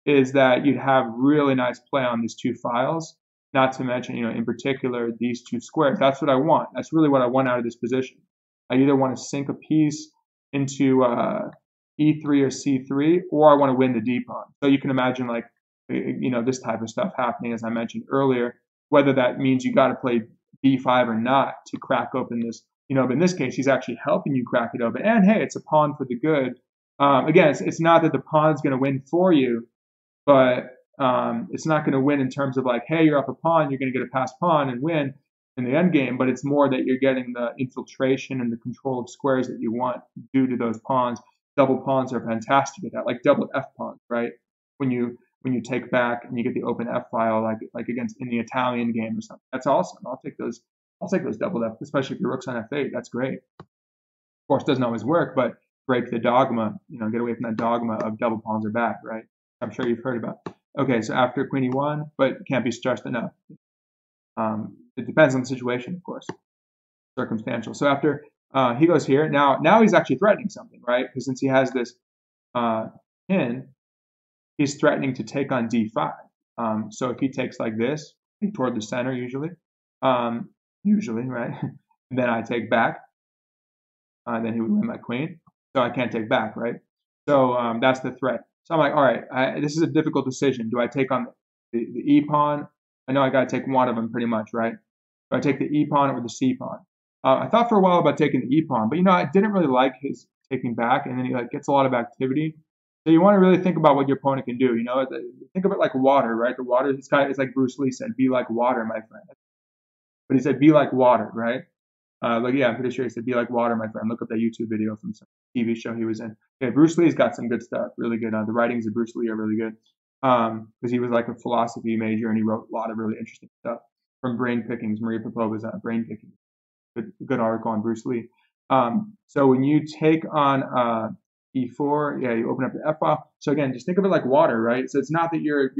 is that you'd have really nice play on these two files, not to mention, in particular, these two squares. That's what I want. That's really what I want out of this position. I either want to sink a piece into E3 or C3, or I want to win the D pawn. So you can imagine like, this type of stuff happening, as I mentioned earlier, whether that means you got to play B5 or not to crack open this, but in this case, he's actually helping you crack it open. And hey, it's a pawn for the good. Again, it's not that the pawn's going to win for you, but it's not going to win in terms of like, hey, you're up a pawn, you're going to get a passed pawn and win in the end game, but it's more that you're getting the infiltration and the control of squares that you want due to those pawns. Double pawns are fantastic at that, like double F pawns, right? When you take back and you get the open F file, like against in the Italian game or something, that's awesome. I'll take those double F, especially if your rook's on F8. That's great. Of course, it doesn't always work, but break the dogma. Get away from that dogma of double pawns are bad, right? I'm sure you've heard about. Okay, so after Queen E1, but can't be stressed enough. It depends on the situation, of course, circumstantial. So after he goes here, now he's actually threatening something, right? Because since he has this pin, he's threatening to take on D5. So if he takes like this, toward the center usually, right? And then I take back, then he would win my queen. So I can't take back, right? So that's the threat. So I'm like, all right, this is a difficult decision. Do I take on the E pawn? I know I got to take one of them pretty much, right? Do I take the E pawn or the C pawn? I thought for a while about taking the E pawn, but I didn't really like his taking back, and then he gets a lot of activity. So you want to really think about what your opponent can do. Think of it like water, right? The water, it's like Bruce Lee said, "Be like water, my friend." But he said, "Be like water," right? Yeah, I'm pretty sure he said, "Be like water, my friend." Look up that YouTube video from some TV show he was in. Yeah, Bruce Lee's got some good stuff, really good. The writings of Bruce Lee are really good because he was like a philosophy major and he wrote a lot of really interesting stuff from Brain Pickings. Maria Popova's Brain Pickings, good article on Bruce Lee. So when you take on E4, yeah, you open up the F file. So again, just think of it like water, right? So it's not that you're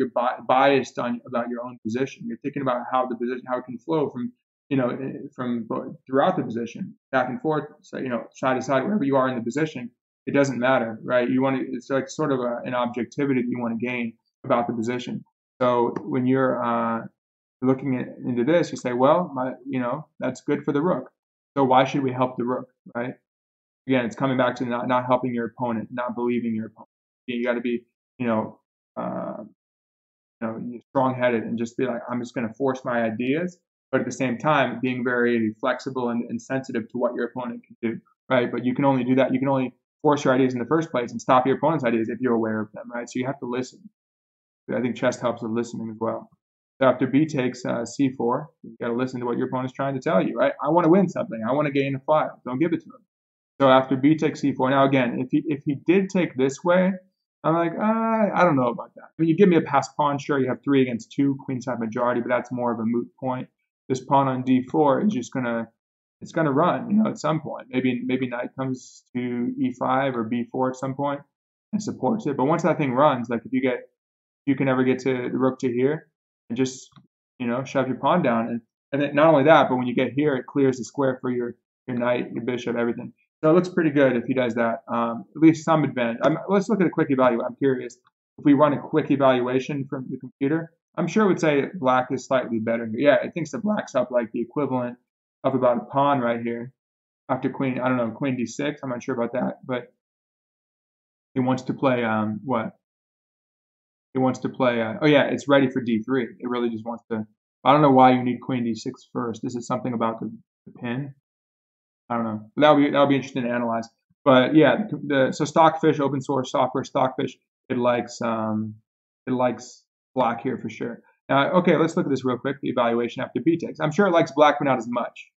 biased about your own position. You're thinking about how it can flow from from throughout the position, back and forth, so, side to side, wherever you are in the position, it doesn't matter, right? It's like sort of an objectivity that you want to gain about the position. So when you're looking into this, you say, well, that's good for the rook. So why should we help the rook, right? Again, it's coming back to not helping your opponent, not believing your opponent. You got to be, strong-headed and just be like, I'm just going to force my ideas, but at the same time, being very flexible and sensitive to what your opponent can do, right? But you can only do that. You can only force your ideas in the first place and stop your opponent's ideas if you're aware of them, right? So you have to listen. I think chess helps with listening as well. So after B takes C4, you got to listen to what your opponent's trying to tell you, right? I want to win something. I want to gain a file. Don't give it to him. So after B takes C4, now again, if he did take this way, I'm like, I don't know about that. I mean, you give me a passed pawn, sure, you have 3 against 2, queenside majority, but that's more of a moot point. This pawn on D4 is just it's gonna run, at some point. Maybe knight comes to E5 or B4 at some point and supports it. But once that thing runs, like if you can ever get to the rook to here and just, shove your pawn down, and then not only that, but when you get here, it clears the square for your knight, your bishop, everything. So it looks pretty good if he does that. At least some advantage. Let's look at a quick evaluation. I'm curious. If we run a quick evaluation from the computer, I'm sure it would say black is slightly better here. Yeah, it thinks that black's up like the equivalent of about a pawn right here. After queen, I don't know, queen d6. I'm not sure about that. But it wants to play, what? It wants to play, oh yeah, it's ready for d3. It really just wants to, I don't know why you need queen d6 first. Is it something about the pin? I don't know. That'll be interesting to analyze. But yeah, so Stockfish, open source software, Stockfish, it likes black here for sure. Okay, let's look at this real quick. The evaluation after B takes. I'm sure it likes black, but not as much.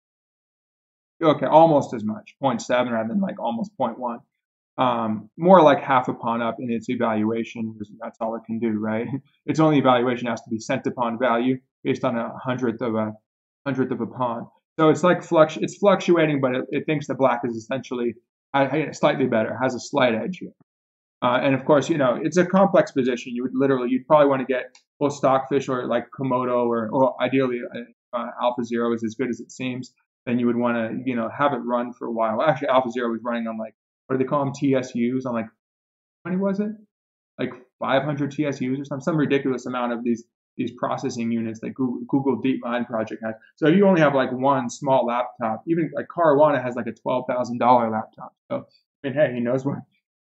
Okay, almost as much, 0.7 rather than like almost 0.1. More like half a pawn up in its evaluation, because that's all it can do, right? Its only evaluation has to be cent to pawn value based on a hundredth of a pawn. So it's like it's fluctuating, but it thinks that black is essentially slightly better, has a slight edge here. And of course, it's a complex position. You'd probably want to get both Stockfish or like Komodo, or ideally Alpha Zero is as good as it seems. Then you would want to, have it run for a while. Well, actually, Alpha Zero was running on like, what do they call them? TSUs on like, how many was it? Like 500 TSUs or some ridiculous amount of these processing units that Google DeepMind project has. So if you only have like one small laptop, even like Caruana has like a $12,000 laptop. So I mean, hey, he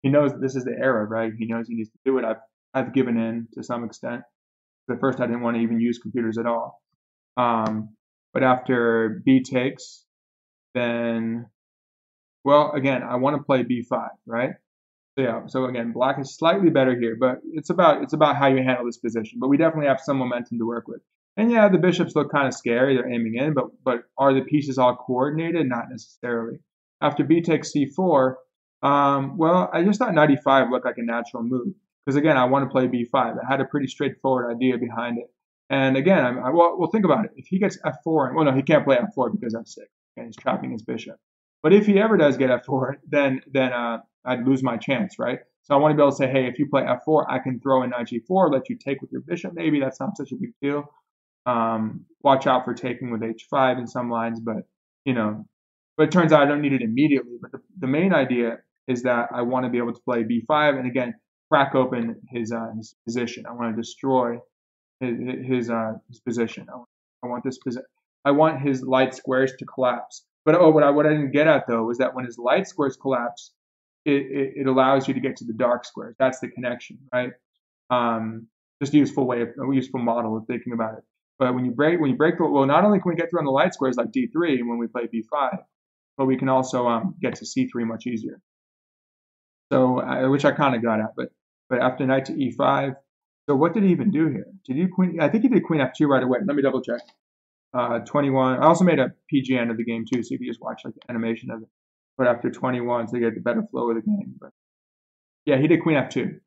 knows this is the era, right? He knows he needs to do it. I've given in to some extent. At first, I didn't want to even use computers at all. But after B takes, then, well, again, I want to play B5, right? So yeah, so again, black is slightly better here, but it's about how you handle this position. But we definitely have some momentum to work with. And yeah, the bishops look kind of scary. They're aiming in, but are the pieces all coordinated? Not necessarily. After B takes C4, well, I just thought knight E5 looked like a natural move. Because again, I want to play B5. It had a pretty straightforward idea behind it. And again, well, think about it. If he gets F4, well, no, he can't play F4 because F6. Okay, he's trapping his bishop. But if he ever does get F4, then I'd lose my chance, right? So I want to be able to say, hey, if you play F4, I can throw in knight G4, let you take with your bishop. Maybe that's not such a big deal. Watch out for taking with H5 in some lines, but it turns out I don't need it immediately. But the main idea is that I want to be able to play B5 and again crack open his position. I want to destroy his position. I want this position. I want his light squares to collapse. But what I didn't get at though was that when his light squares collapse, it allows you to get to the dark squares. That's the connection, right? Just a useful model of thinking about it. But when you break well, not only can we get through on the light squares like D3 when we play B5, but we can also get to C3 much easier. So, which I kind of got at, but after knight to E5, so what did he even do here? Did he queen? I think he did queen F2 right away. Let me double check. 21. I also made a PGN of the game too, so you can just watch like the animation of it. But after 21, so you get the better flow of the game. But yeah, he did queen F2.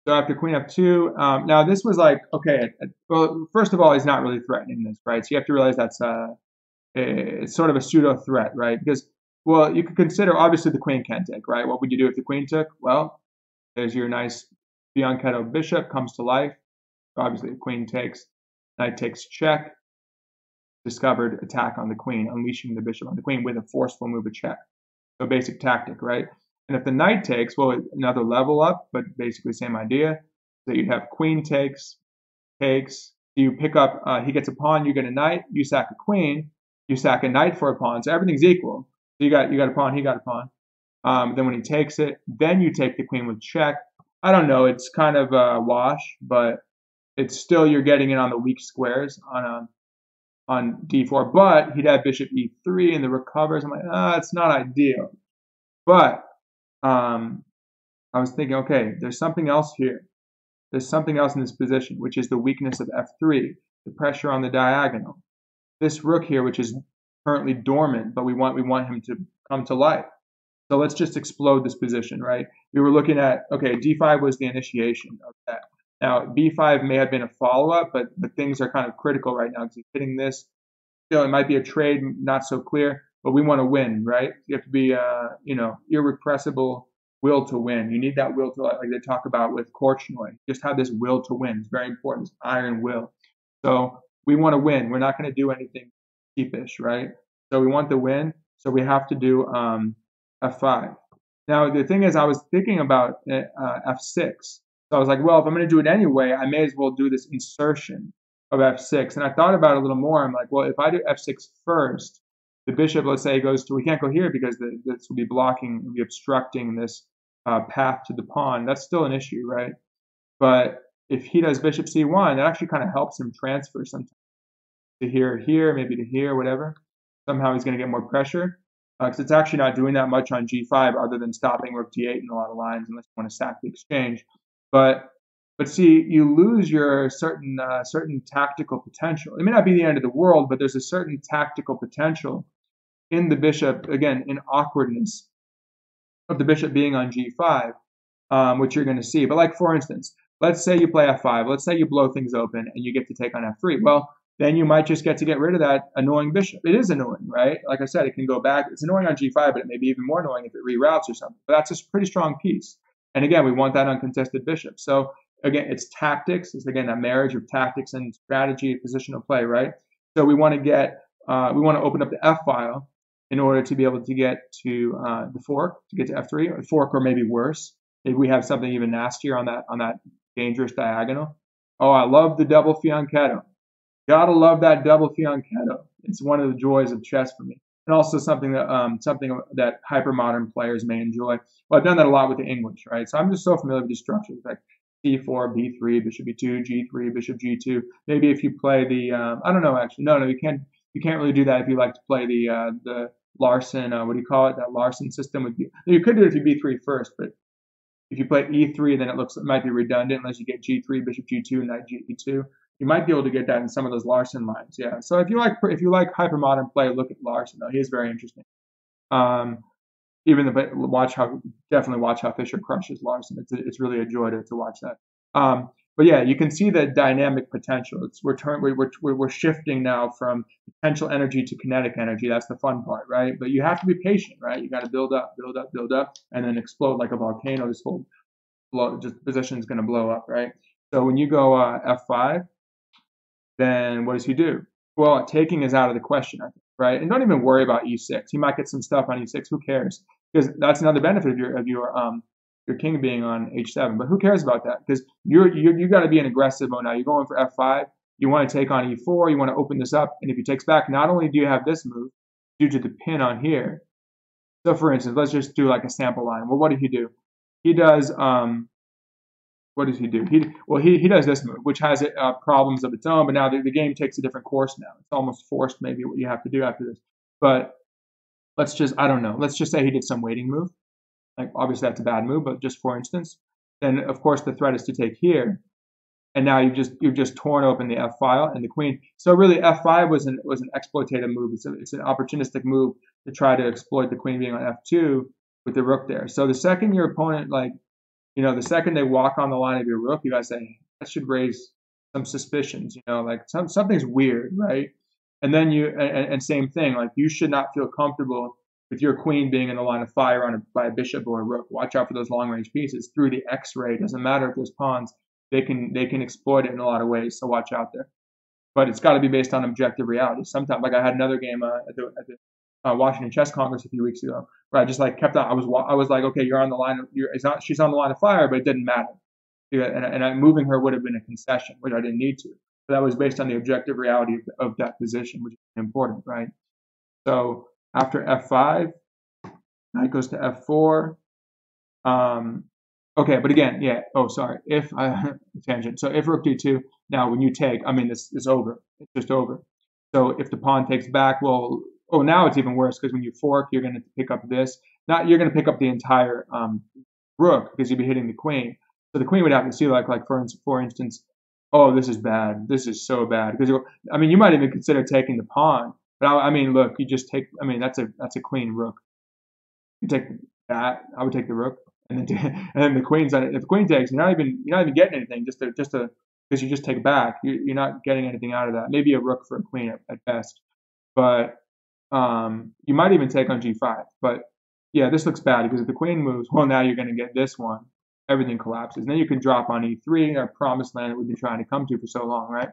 So after queen F2, now this was like, okay, well, first of all, he's not really threatening this, right? So you have to realize that's it's sort of a pseudo threat, right? Because, well, you could consider, obviously the queen can't take, right? What would you do if the queen took? Well, there's your nice Bianchetto bishop comes to life. Obviously the queen takes, knight takes check, discovered attack on the queen, unleashing the bishop on the queen with a forceful move of check. So basic tactic, right? And if the knight takes, well, another level up, but basically same idea. So you'd have queen takes, you pick up, he gets a pawn, you get a knight, you sack a queen, you sack a knight for a pawn, so everything's equal. So you got a pawn, he got a pawn. Then when he takes it, then you take the queen with check. I don't know, it's kind of a wash, but it's still, you're getting in on the weak squares on d4, but he'd have bishop e3 and the recovers. I'm like, it's not ideal. But I was thinking, okay, there's something else here. There's something else in this position, which is the weakness of f3, the pressure on the diagonal. This rook here, which is currently dormant, but we want him to come to life. So let's just explode this position, right? We were looking at, okay, d5 was the initiation of that. Now, b5 may have been a follow-up, but things are kind of critical right now because he's hitting this. Still, it might be a trade, not so clear, but we want to win, right? You have to be, irrepressible will to win. You need that will to, like they talk about with Korchnoi. Just have this will to win. It's very important, this iron will. So we want to win. We're not going to do anything cheapish, right? So we want the win, so we have to do f5. Now, the thing is, I was thinking about f6. So I was like, well, if I'm going to do it anyway, I may as well do this insertion of f6. And I thought about it a little more. I'm like, well, if I do f6 first, the bishop, let's say, goes to, we can't go here because this will be blocking, will be obstructing this path to the pawn. That's still an issue, right? But if he does bishop c1, that actually kind of helps him transfer sometimes to here, maybe to here, whatever. Somehow he's going to get more pressure. Because it's actually not doing that much on g5 other than stopping rook d8 in a lot of lines unless you want to sack the exchange. But see, you lose your certain tactical potential. It may not be the end of the world, but there's a certain tactical potential in the bishop, again, in awkwardness of the bishop being on g5, which you're going to see. But like, for instance, let's say you play f5. Let's say you blow things open and you get to take on f3. Well, then you might just get to get rid of that annoying bishop. It is annoying, right? Like I said, it can go back. It's annoying on g5, but it may be even more annoying if it reroutes or something. But that's a pretty strong piece. And again, we want that uncontested bishop. So again, it's tactics. It's, again, a marriage of tactics and strategy, positional play, right? So we want to get, we want to open up the f file in order to be able to get to the fork, to get to f3, or fork, or maybe worse. Maybe we have something even nastier on that dangerous diagonal. Oh, I love the double fianchetto. Gotta love that double fianchetto. It's one of the joys of chess for me, and also something that hypermodern players may enjoy. Well, I've done that a lot with the English, right? So I'm just so familiar with these structures, like c4, b3, bishop b2, g3, bishop g2. Maybe if you play the, I don't know, actually, no, you can't really do that if you like to play the Larson, what do you call it? That Larson system would be. You could do it if you b3 first, but if you play e3, then it might be redundant unless you get g3, bishop g2, knight g2. You might be able to get that in some of those Larson lines, yeah. So if you like hypermodern play, look at Larson. Though he is very interesting. Definitely watch how Fischer crushes Larson. It's really a joy to watch that. But yeah, you can see the dynamic potential. We're shifting now from potential energy to kinetic energy. That's the fun part, right? But you have to be patient, right? You got to build up, and then explode like a volcano. This whole position is going to blow up, right? So when you go f5, then what does he do? Well, taking is out of the question, I think, right? And don't even worry about e6. He might get some stuff on e6. Who cares? Because that's another benefit of your king being on h7. But who cares about that? Because you got to be in aggressive mode now. You're going for f5. You want to take on e4. You want to open this up. And if he takes back, not only do you have this move due to the pin on here. So for instance, let's just do like a sample line. Well, what did he do? He does. What does he do? He does this move, which has problems of its own. But now the game takes a different course now. It's almost forced, maybe, what you have to do after this. But I don't know. Let's just say he did some waiting move. Like, obviously that's a bad move, but just for instance, then of course the threat is to take here, and now you've just torn open the f file and the queen. So really, f5 was an exploitative move. It's an opportunistic move to try to exploit the queen being on f2 with the rook there. So the second your opponent, the second they walk on the line of your rook, you guys say that should raise some suspicions. Like something's weird, right? And then and same thing, like you should not feel comfortable with your queen being in the line of fire by a bishop or a rook. Watch out for those long-range pieces. Through the X-ray, doesn't matter if there's pawns, they can exploit it in a lot of ways, so watch out there. But it's got to be based on objective reality. Sometimes, like I had another game at the Washington Chess Congress a few weeks ago, where I just kept on. I was like, okay, you're on the line. She's on the line of fire, but it didn't matter. And moving her would have been a concession, which I didn't need to. But that was based on the objective reality of that position, which is important, right? So after f5, knight goes to f4. Okay, but again, yeah. Oh, sorry. Tangent. So if rook d2, now when you take, this is over. It's just over. So if the pawn takes back, now it's even worse, because when you fork, you're going to pick up this. You're going to pick up the entire rook, because you'll be hitting the queen. So the queen would have to see, for instance, oh, this is bad. This is so bad. Because you might even consider taking the pawn. But look, you just take. That's a clean rook. You take that. I would take the rook, and then the queen's on it. If the queen takes, you're not even getting anything. Because you just take back. You're not getting anything out of that. Maybe a rook for a queen at best. But you might even take on g5. But yeah, this looks bad, because if the queen moves, well, now you're going to get this one. Everything collapses. And then you can drop on e3, our promised land that we've been trying to come to for so long, right?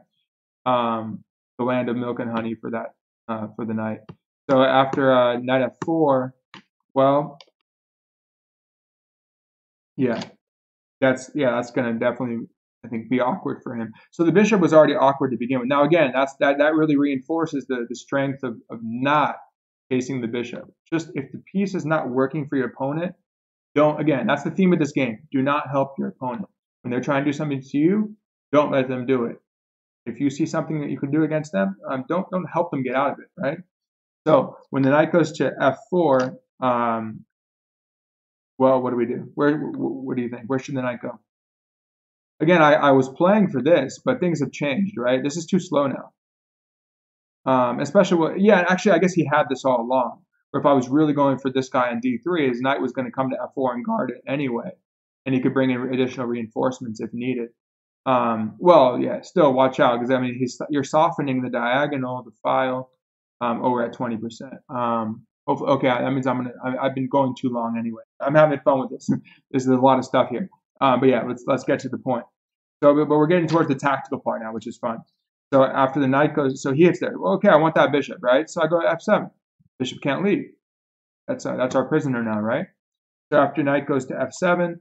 The land of milk and honey for that. For the knight. So after knight f4, well, yeah, that's going to definitely, I think, be awkward for him. So the bishop was already awkward to begin with. Now again, that really reinforces the strength of not facing the bishop. Just if the piece is not working for your opponent, that's the theme of this game. Do not help your opponent. When they're trying to do something to you, don't let them do it. If you see something that you can do against them, don't help them get out of it, right? So when the knight goes to f4, well, what do we do? What do you think? Where should the knight go? Again, I was playing for this, but things have changed, right? This is too slow now. Especially, actually, I guess he had this all along. Or if I was really going for this guy on d3, his knight was going to come to f4 and guard it anyway, and he could bring in additional reinforcements if needed. Well, yeah, still watch out, because I mean you're softening the diagonal of the file. We're at 20%. Okay, that means I've been going too long anyway. I'm having fun with this. There's a lot of stuff here. But yeah, let's get to the point. So, but we're getting towards the tactical part now, which is fun. So after the knight goes, so he hits there. Well, okay, I want that bishop, right? So I go to f7. Bishop can't leave. That's our prisoner now, right? So after knight goes to f7,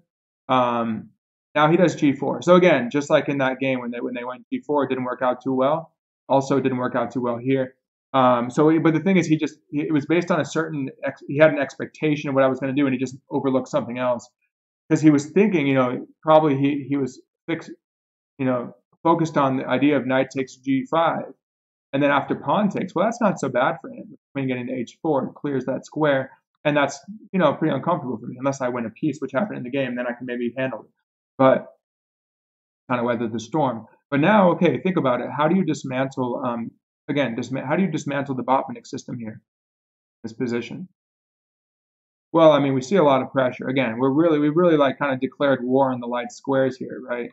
now he does g4. So again, just like in that game when they went g4, it didn't work out too well. Also, it didn't work out too well here. But the thing is, it was based on he had an expectation of what I was going to do, and he just overlooked something else, because he was thinking, probably he was focused on the idea of knight takes g5, and then after pawn takes. Well, that's not so bad for him. When getting to h4, it clears that square, and that's pretty uncomfortable for me, unless I win a piece, which happened in the game. Then I can maybe handle it, but kind of weather the storm. But now, okay, think about it. How do you dismantle? How do you dismantle the Botvinnik system here, this position? Well, I mean, we see a lot of pressure. Again, we really like kind of declared war on the light squares here, right?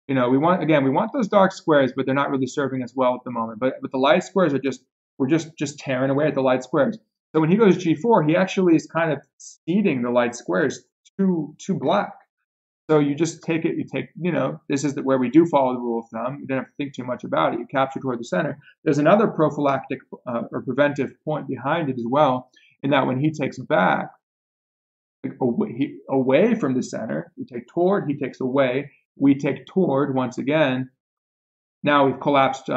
We want those dark squares, but they're not really serving us well at the moment. But the light squares we're just tearing away at the light squares. So when he goes g4, he actually is kind of ceding the light squares to black. So you just take it, this is where we do follow the rule of thumb. You don't have to think too much about it. You capture toward the center. There's another prophylactic or preventive point behind it as well, in that when he takes back, away from the center, we take toward, he takes away, we take toward once again. Now we've collapsed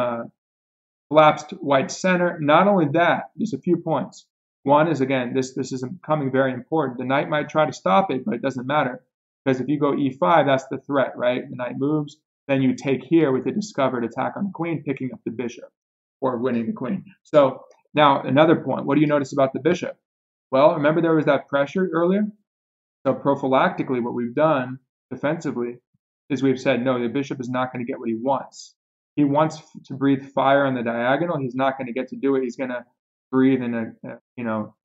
white center. Not only that, there's a few points. One is, again, this is becoming very important. The knight might try to stop it, but it doesn't matter. Because if you go e5, that's the threat, right? The knight moves, then you take here with a discovered attack on the queen, picking up the bishop, or winning the queen. So now another point. What do you notice about the bishop? Well, remember there was that pressure earlier? So prophylactically, what we've done defensively is we've said, no, the bishop is not going to get what he wants. He wants to breathe fire on the diagonal. He's not going to get to do it. He's going to breathe in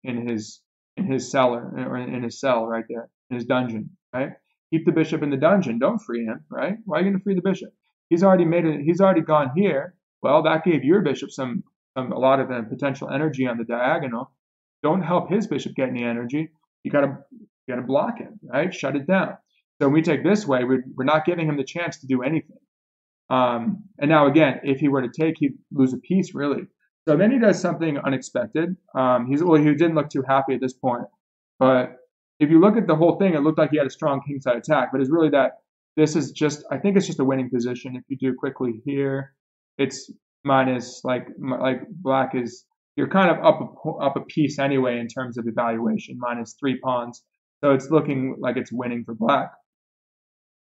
his cellar, or in his cell right there, in his dungeon, right? Keep the bishop in the dungeon. Don't free him, right? Why are you going to free the bishop? He's already gone here. Well, that gave your bishop a lot of potential energy on the diagonal. Don't help his bishop get any energy. You gotta block him, right? Shut it down. So when we take this way, we're not giving him the chance to do anything. And now again, if he were to take, he'd lose a piece really. So then he does something unexpected. He didn't look too happy at this point, but if you look at the whole thing, it looked like he had a strong kingside attack, but it's really that this is I think it's just a winning position. If you do quickly here, it's minus, like black is, you're kind of up a piece anyway in terms of evaluation, minus 3 pawns. So it's looking like it's winning for black.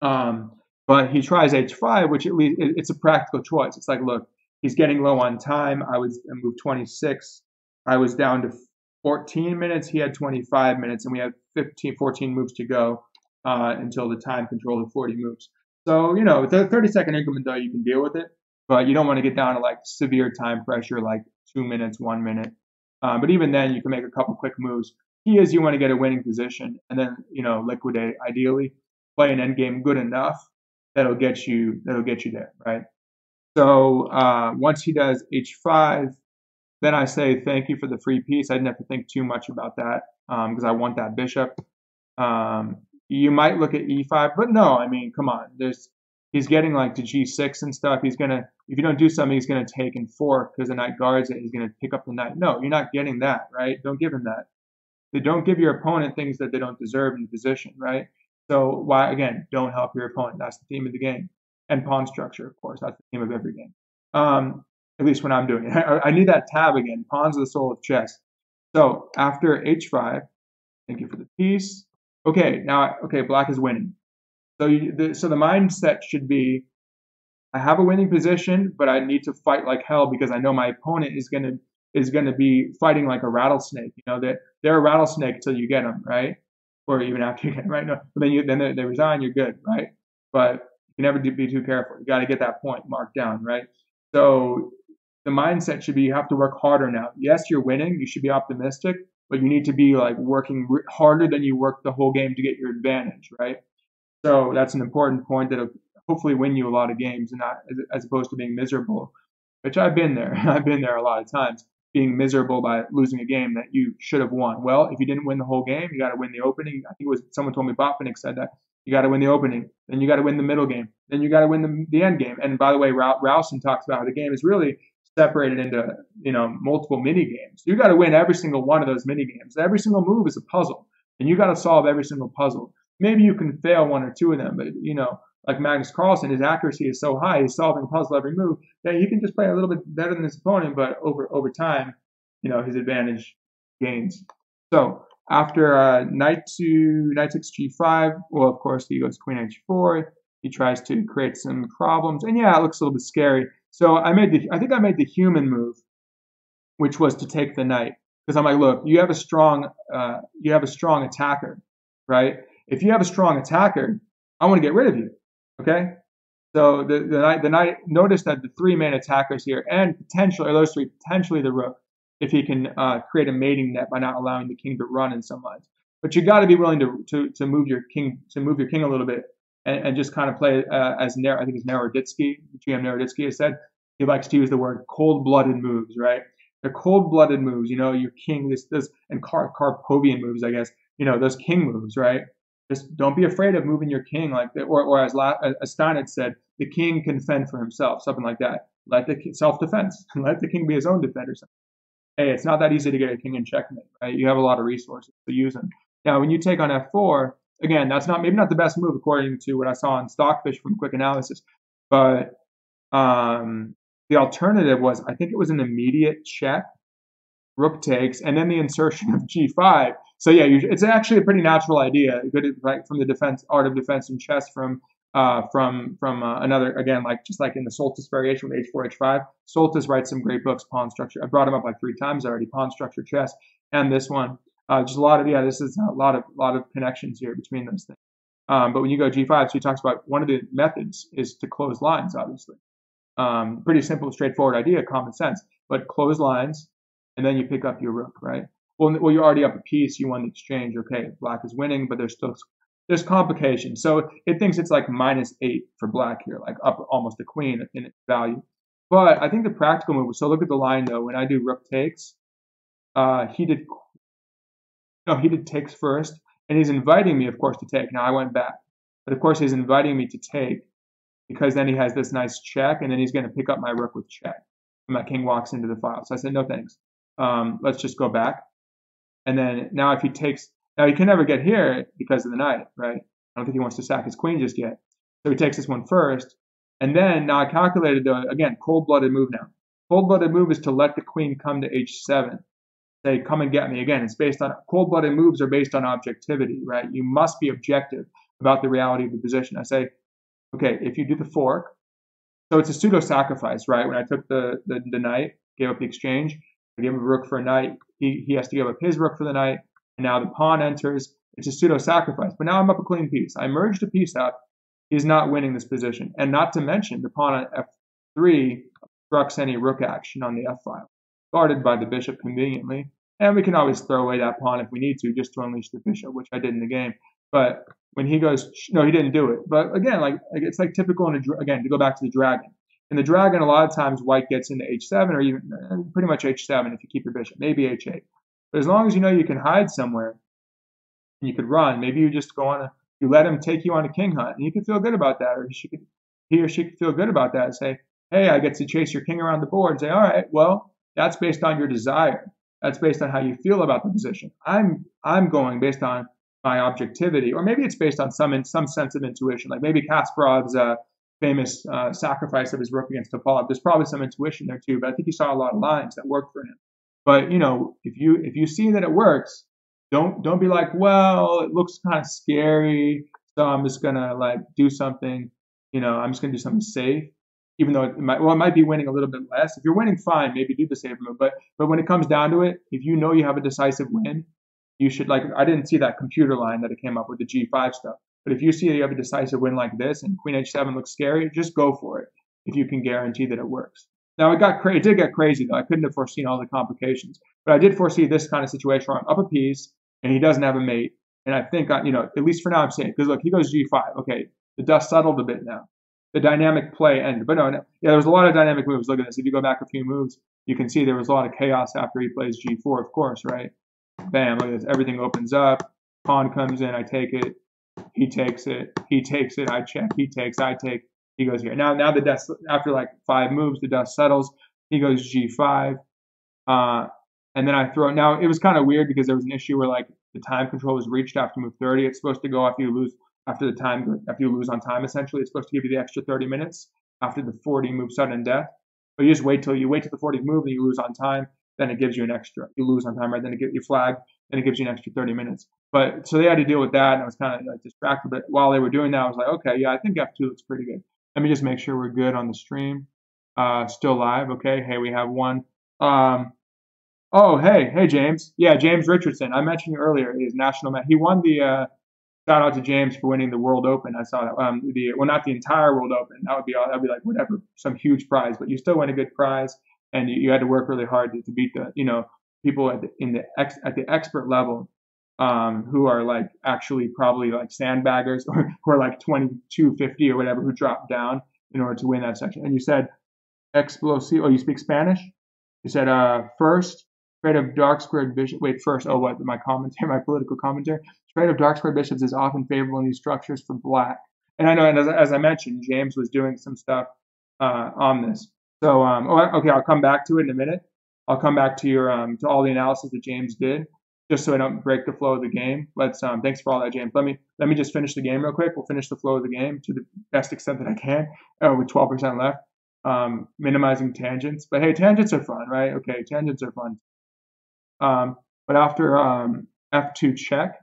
But he tries h5, which at least it's a practical choice. It's like, look, he's getting low on time. I moved 26. I was down to 14 minutes. He had 25 minutes, and we had 14 moves to go until the time control of 40 moves. So, with a 30-second increment, though, you can deal with it. But you don't want to get down to like severe time pressure, like 2 minutes, 1 minute. But even then, you can make a couple quick moves. Key is you want to get a winning position, and then liquidate. Ideally, play an endgame good enough that'll get you there, right? So once he does h5, then I say thank you for the free piece. I didn't have to think too much about that because I want that bishop. You might look at e5, but no, I mean, come on. He's getting like to g6 and stuff. If you don't do something, he's gonna take and fork because the knight guards it. He's gonna pick up the knight. No, you're not getting that, right? Don't give him that. Don't give your opponent things that they don't deserve in the position, right? So why, again, don't help your opponent. That's the theme of the game. And pawn structure, of course. That's the theme of every game. At least when I'm doing it. I need that tab again. Pawns are the soul of chess. So after h5, thank you for the piece. Okay, black is winning. So the mindset should be, I have a winning position, but I need to fight like hell because I know my opponent is gonna be fighting like a rattlesnake. They're a rattlesnake until you get them, right? Or even after you get them, right? No, but then they resign, you're good, right? But you can never be too careful. You got to get that point marked down, right? So the mindset should be, you have to work harder now. Yes, you're winning. You should be optimistic, but you need to be like working harder than you work the whole game to get your advantage, right? So that's an important point that'll hopefully win you a lot of games, and not as opposed to being miserable, which I've been there. I've been there a lot of times, being miserable by losing a game that you should have won. Well, if you didn't win the whole game, you got to win the opening. I think it was someone told me Botvinnik said that. You got to win the opening, then you got to win the middle game, then you got to win the end game. And by the way, Rowson talks about how the game is really separated into multiple mini games. You got to win every single one of those mini games. Every single move is a puzzle, and you got to solve every single puzzle. Maybe you can fail one or two of them, but like Magnus Carlsen, his accuracy is so high, he's solving a puzzle every move that he can just play a little bit better than his opponent, but over time, his advantage gains. So after knight 6 g5, well, of course, he goes queen h4. He tries to create some problems, and yeah, it looks a little bit scary. So I think I made the human move, which was to take the knight, because I'm like, look, you have a strong attacker, right? If you have a strong attacker, I want to get rid of you, okay? So the knight, notice that the three main attackers here, and potentially the rook, if he can create a mating net by not allowing the king to run in some lines. But you got to be willing to move your king a little bit and just kind of play as I think it's Naroditsky, GM Naroditsky has said. He likes to use the word cold-blooded moves, right? They're cold-blooded moves. Your king, and Karpovian moves, I guess. Those king moves, right? Just don't be afraid of moving your king like that, or as Steinitz said, the king can fend for himself, something like that. Let the self-defense. Let the king be his own defender. Hey, it's not that easy to get a king in checkmate, right? You have a lot of resources to use them. Now, when you take on f4, again, that's maybe not the best move according to what I saw in Stockfish from quick analysis, but the alternative was, I think it was an immediate check, rook takes, and then the insertion of g5. So yeah, it's actually a pretty natural idea, good right from the art of defense in chess from another, again, just like in the Soltis variation with h4 h5. Soltis writes some great books, pawn structure. I brought him up like 3 times already, pawn structure chess, and this one. Just a lot of this is a lot of connections here between those things. But when you go g5, so he talks about one of the methods is to close lines, obviously. Pretty simple, straightforward idea, common sense. But close lines, and then you pick up your rook, right? Well, you're already up a piece. You won the exchange. Okay, black is winning, but there's complications. So it thinks it's like -8 for black here, like up almost a queen in its value. But I think the practical move. So look at the line though. When I do rook takes, he did takes first, and he's inviting me, of course, to take. Now I went back, but of course he's inviting me to take because then he has this nice check, and then he's going to pick up my rook with check. And my king walks into the file. So I said, no thanks. Let's just go back. And then now if he takes, now he can never get here because of the knight, right? I don't think he wants to sack his queen just yet. So he takes this one first. And then now I calculated, again, cold-blooded move now. Cold-blooded move is to let the queen come to h7. Say, come and get me. Again, it's based on, cold-blooded moves are based on objectivity, right? You must be objective about the reality of the position. I say, okay, if you do the fork, so it's a pseudo-sacrifice, right? When I took the knight, gave up the exchange, I gave him a rook for a knight, he has to give up his rook for the knight, and now the pawn enters. It's a pseudo-sacrifice, but now I'm up a clean piece. I merged a piece out. He's not winning this position. And not to mention, the pawn on f3 obstructs any rook action on the f-file, guarded by the bishop conveniently. And we can always throw away that pawn if we need to, just to unleash the bishop, which I did in the game. But when he goes, no, he didn't do it. But again, it's like typical, again, to go back to the dragon. In the dragon, a lot of times white gets into h7 or even pretty much h7 if you keep your bishop, maybe h8. But as long as you know you can hide somewhere and you could run, maybe you just you let him take you on a king hunt, and you can feel good about that, or he or she could feel good about that and say, hey, I get to chase your king around the board and say, all right, well, that's based on your desire. That's based on how you feel about the position. I'm going based on my objectivity, or maybe it's based on some sense of intuition, like maybe Kasparov's famous sacrifice of his rook against Topalov. There's probably some intuition there too, but I think he saw a lot of lines that worked for him. But if you see that it works, don't be like, well, it looks kind of scary, so I'm just gonna do something. I'm just gonna do something safe, even though it might be winning a little bit less. If you're winning, fine, maybe do the safe move. But when it comes down to it, if you know you have a decisive win, you should I didn't see that computer line that it came up with the G5 stuff. But if you see that you have a decisive win like this and Queen H7 looks scary, just go for it if you can guarantee that it works. Now it did get crazy though. I couldn't have foreseen all the complications, but I did foresee this kind of situation where I'm up a piece and he doesn't have a mate, and I think at least for now I'm safe because look, he goes G5. Okay, the dust settled a bit now. The dynamic play ended, but no, yeah, there was a lot of dynamic moves. Look at this. If you go back a few moves, you can see there was a lot of chaos after he plays G4, of course, right? Bam, look at this. Everything opens up. Pawn comes in. I take it. He takes it. He takes it. I check. He takes. I take. He goes here. Now the dust, after like 5 moves, the dust settles. He goes G5. And then I throw. Now, it was kind of weird because there was an issue where like the time control was reached after move 30. It's supposed to go after you lose after you lose on time, essentially. It's supposed to give you the extra 30 minutes after the 40 move sudden death. But you just wait till the 40th move and you lose on time. Then it gives you an extra. You lose on time, right? Then it gives you flag. Then it gives you an extra 30 minutes. But so they had to deal with that, and I was kind of like distracted. But while they were doing that, I was like, okay, yeah, I think F2 looks pretty good. Let me just make sure we're good on the stream. Still live, okay? Hey, we have one. Oh, hey, James. Yeah, James Richardson. I mentioned you earlier. He's national man. He won the. Shout out to James for winning the World Open. I saw that. Not the entire World Open. That'd be like whatever, some huge prize. But you still win a good prize, and you had to work really hard to beat the people at the expert level, who are like actually probably like sandbaggers or who are like 2250 or whatever, who dropped down in order to win that section. And you said explosive. Oh, you speak Spanish? You said first trade of dark squared bishop. Wait, first. Oh, what my commentary, my political commentary. Trade of dark squared bishops is often favorable in these structures for black. And I know, and as I mentioned, James was doing some stuff on this. So, okay, I'll come back to it in a minute. I'll come back to your to all the analysis that James did, just so I don't break the flow of the game. Thanks for all that, James. Let me just finish the game real quick. We'll finish the flow of the game to the best extent that I can, with 12% left. Minimizing tangents, but hey, tangents are fun, right? Okay, tangents are fun. But after F2 check,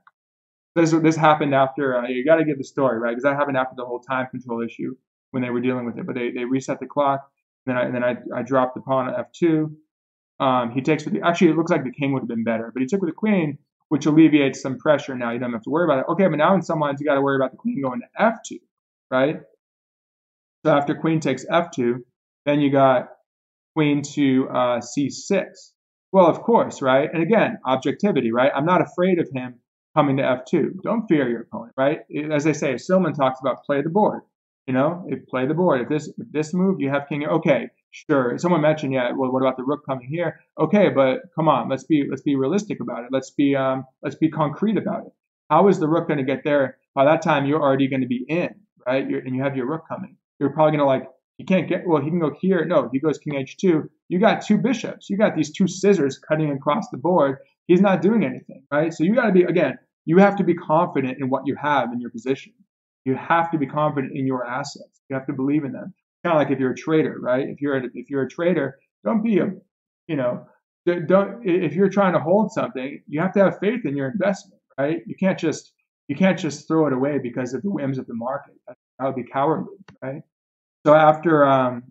this happened after, you got to get the story, right? Because that happened after the whole time control issue when they were dealing with it. But they reset the clock, and then I dropped the pawn at F2. He takes with actually, it looks like the king would have been better, but he took with the queen, which alleviates some pressure. Now you don't have to worry about it. Okay, but now in some lines, you got to worry about the queen going to F2, right? So after queen takes F2, then you got queen to C6. Well, of course, right? And again, objectivity, right? I'm not afraid of him coming to F2. Don't fear your opponent, right? As they say, Silman talks about play the board. Play the board. If this move, you have king. Okay, sure. Someone mentioned, yeah. Well, what about the rook coming here? Okay, but come on, let's be realistic about it. Let's be concrete about it. How is the rook going to get there? By that time, you're already going to be in, right? And you have your rook coming. You're probably going to he can't get, well, he can go here. No, he goes king h2. You got 2 bishops. You got these 2 scissors cutting across the board. He's not doing anything, right? So you got to be, again, you have to be confident in what you have in your position. You have to be confident in your assets. You have to believe in them. Kind of like if you're a trader, right? If you're a trader, don't be if you're trying to hold something, you have to have faith in your investment, right? You can't just throw it away because of the whims of the market. That would be cowardly, right? So after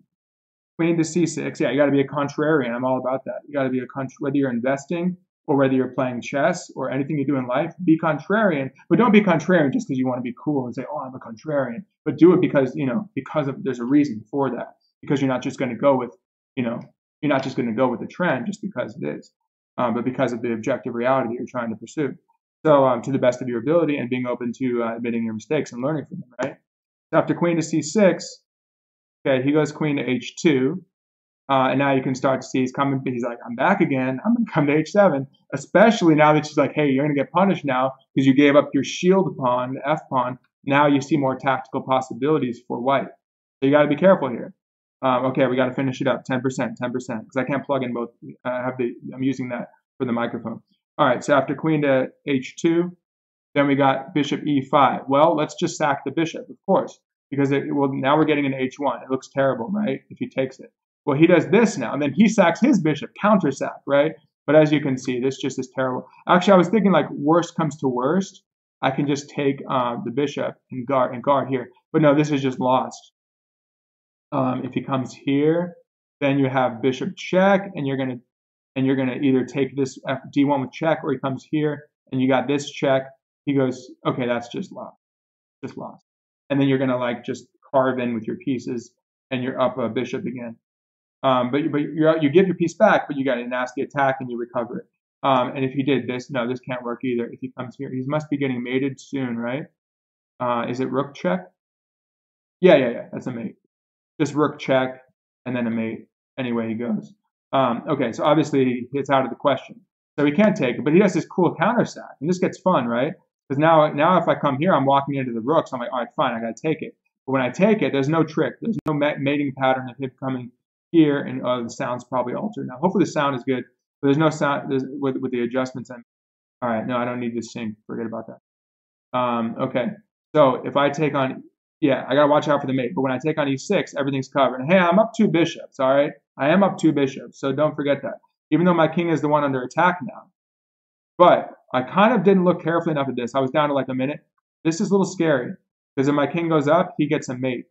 queen to c6, yeah, you got to be a contrarian. I'm all about that. You got to be whether you're investing or whether you're playing chess or anything you do in life, be contrarian. But don't be contrarian just because you want to be cool and say, "Oh, I'm a contrarian." But do it because there's a reason for that. Because you're not just going to go with the trend just because it is, but because of the objective reality that you're trying to pursue. So to the best of your ability and being open to admitting your mistakes and learning from them, right? So after queen to c6. Okay, he goes queen to h2, and now you can start to see he's coming. He's like, I'm back again. I'm going to come to h7, especially now that she's like, hey, you're going to get punished now because you gave up your shield pawn, the f pawn. Now you see more tactical possibilities for white. So you got to be careful here. Okay, we got to finish it up, 10%, because I can't plug in both. I'm using that for the microphone. All right, so after queen to h2, then we got bishop e5. Well, let's just sack the bishop, of course. Because now we're getting an h1. It looks terrible, right? If he takes it. Well, he does this now, and then he sacks his bishop, counter sack, right? But as you can see, this just is terrible. Actually, I was thinking like worst comes to worst, I can just take the bishop and guard here. But no, this is just lost. If he comes here, then you have bishop check, and you're gonna either take this d1 with check, or he comes here, and you got this check. He goes, okay, that's just lost. Just lost. And then you're going to just carve in with your pieces and you're up a bishop again. But you give your piece back, but you got a nasty attack and you recover it. And if he did this, no, this can't work either. If he comes here, he must be getting mated soon, right? Is it rook check? Yeah. That's a mate. Just rook check and then a mate. Anyway, he goes. Okay, so obviously it's out of the question. So he can't take it, but he has this cool counter sack, and this gets fun, right? Because now if I come here, I'm walking into the rook, so I'm like, all right, fine, I got to take it. But when I take it, there's no trick. There's no mating pattern of him coming here, and the sound's probably altered now. Hopefully the sound is good, but there's no sound with the adjustments. All right, no, I don't need to sync. Forget about that. Okay, so if I take on, yeah, I got to watch out for the mate. But when I take on e6, everything's covered. And hey, I'm up 2 bishops, all right? I am up 2 bishops, so don't forget that. Even though my king is the one under attack now. But I kind of didn't look carefully enough at this. I was down to like a minute. This is a little scary because if my king goes up, he gets a mate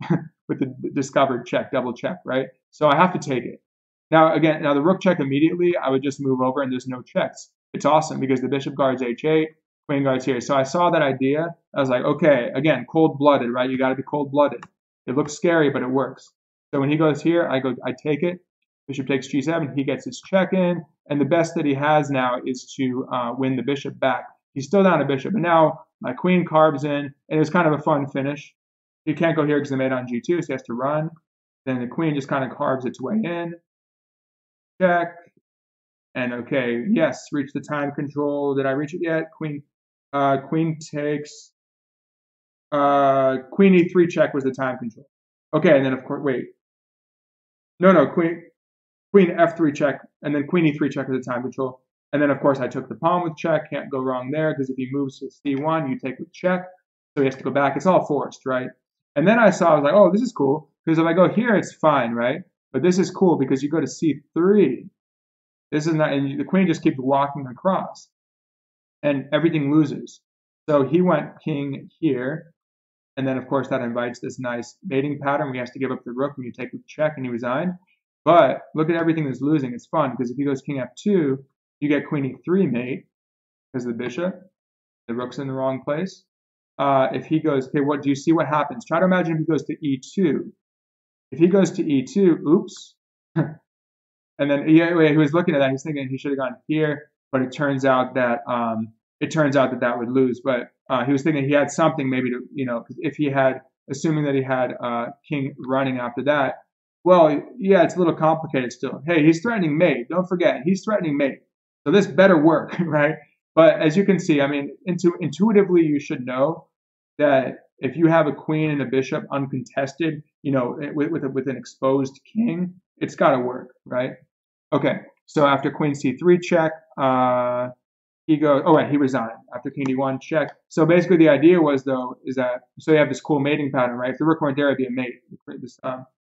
with the discovered check, double check, right? So I have to take it. Now, again, the rook check immediately, I would just move over and there's no checks. It's awesome because the bishop guards h8, queen guards here. So I saw that idea. I was like, okay, again, cold-blooded, right? You got to be cold-blooded. It looks scary, but it works. So when he goes here, I take it. Bishop takes g7. He gets his check in. And the best that he has now is to win the bishop back. He's still down a bishop. And now my queen carves in. And it was kind of a fun finish. He can't go here because the mate on g2, so he has to run. Then the queen just kind of carves its way in. Check. And okay, yes, reach the time control. Did I reach it yet? Queen takes, queen e3 check was the time control. Okay, and then of course, wait. No, queen f3 check, and then queen e3 check was the time control. And then of course I took the pawn with check, can't go wrong there, because if he moves to c1, you take with check. So he has to go back. It's all forced, right? And then I was like, oh, this is cool, because if I go here, it's fine, right? But this is cool because you go to c3. This is not, and the queen just keeps walking across. And everything loses. So he went king here, and then of course that invites this nice mating pattern where he has to give up the rook and you take with check and he resigned. But look at everything that's losing. It's fun because if he goes king f2, you get queen e3 mate because the bishop, the rook's in the wrong place. If he goes, okay, what do you see what happens? Try to imagine if he goes to e2. If he goes to e2, oops. And then he was looking at that. He's thinking he should have gone here, but it turns out that that would lose. But he was thinking he had something maybe to, because if he had, assuming that he had king running after that, well, yeah, it's a little complicated still. Hey, he's threatening mate. Don't forget, he's threatening mate. So this better work, right? But as you can see, I mean, intuitively, you should know that if you have a queen and a bishop uncontested, with an exposed king, it's got to work, right? Okay, so after queen c3 check, he goes, oh wait, he resigned. After king d1 check. So basically the idea was though, is that, so you have this cool mating pattern, right? If the rook weren't there, it'd be a mate. This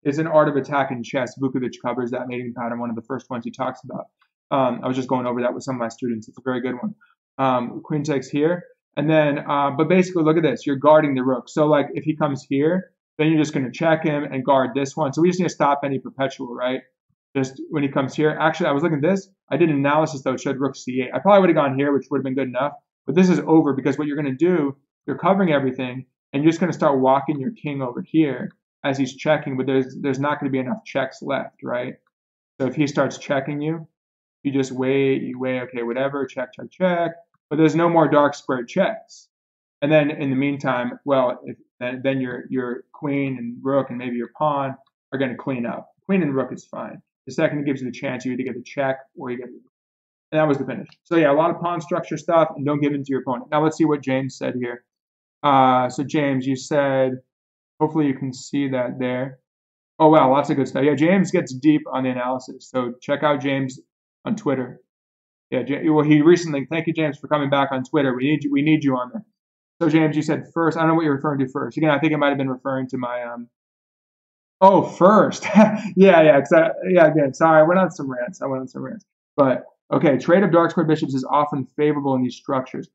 is an art of attack in chess. Vukovic covers that mating pattern, one of the first ones he talks about. I was just going over that with some of my students. It's a very good one. Queen takes here. And then, but basically look at this, you're guarding the rook. So like if he comes here, then you're just gonna check him and guard this one. So we just need to stop any perpetual, right? Just when he comes here. Actually, I was looking at this. I did an analysis, though. It showed rook c8. I probably would have gone here, which would have been good enough. But this is over because what you're going to do, you're covering everything, and you're just going to start walking your king over here as he's checking. But there's not going to be enough checks left, right? So if he starts checking you, you just wait, okay, whatever, check. But there's no more dark squared checks. And then in the meantime, well, then your queen and rook and maybe your pawn are going to clean up. Queen and rook is fine. The second it gives you the chance, you either get the check or you get the... And that was the finish. So yeah, a lot of pawn structure stuff, and don't give in to your opponent. Now let's see what James said here. So James, you said, hopefully you can see that there. Oh wow, lots of good stuff. Yeah, James gets deep on the analysis. So check out James on Twitter. Yeah, well, he recently, thank you James for coming back on Twitter. We need you on there. So James, you said first. I don't know what you're referring to first. Again, I think it might have been referring to my Oh, first. Yeah. Again, sorry, I went on some rants. But, okay, trade of dark squared bishops is often favorable in these structures.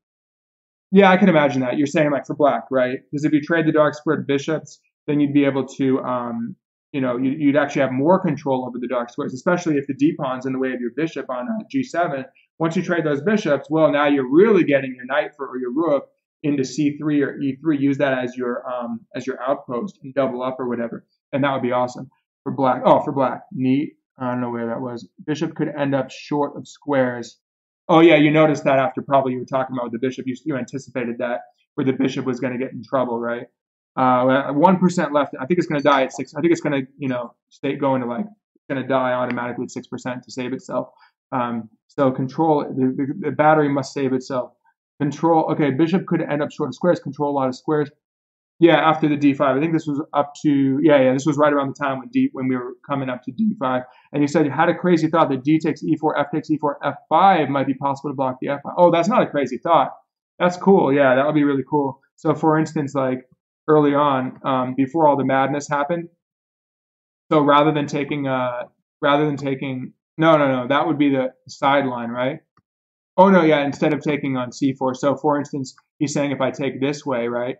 Yeah, I can imagine that. You're saying like for black, right? Because if you trade the dark squared bishops, then you'd be able to, you'd actually have more control over the dark squares, especially if the d pawn's in the way of your bishop on g7. Once you trade those bishops, well, now you're really getting your knight or your rook into c3 or e3. Use that as your outpost and double up or whatever. And that would be awesome for black. Oh, for black. Neat. I don't know where that was. Bishop could end up short of squares. Oh yeah, you noticed that after probably you were talking about the bishop. You anticipated that where the bishop was going to get in trouble, right? 1% left. I think it's going to die at 6. I think it's going to stay going to like it's going to die automatically at 6% to save itself. So control the battery must save itself. Control. Okay, bishop could end up short of squares. Control a lot of squares. Yeah, after the d5. I think this was up to This was right around the time when we were coming up to d5. And you said you had a crazy thought that d takes e4, f takes e4, f5 might be possible to block the f5. Oh, that's not a crazy thought. That's cool. Yeah, that would be really cool. So for instance, like early on, before all the madness happened, so no, that would be the sideline, right? Oh no, yeah, instead of taking on c4. So for instance, he's saying if I take this way, right?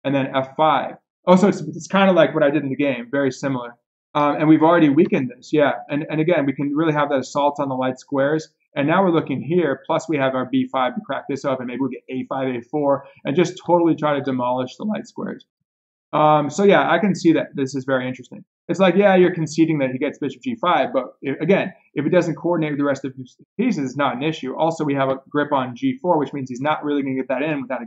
And then f5. Oh, so it's kind of like what I did in the game, very similar. And we've already weakened this, yeah. And again, we can really have that assault on the light squares. And now we're looking here, plus we have our b5 to crack this up, and maybe we'll get a5, a4, and just totally try to demolish the light squares. So yeah, I can see that this is very interesting. It's like, yeah, you're conceding that he gets bishop g5, but again, if it doesn't coordinate with the rest of the pieces, it's not an issue. Also, we have a grip on g4, which means he's not really going to get that in without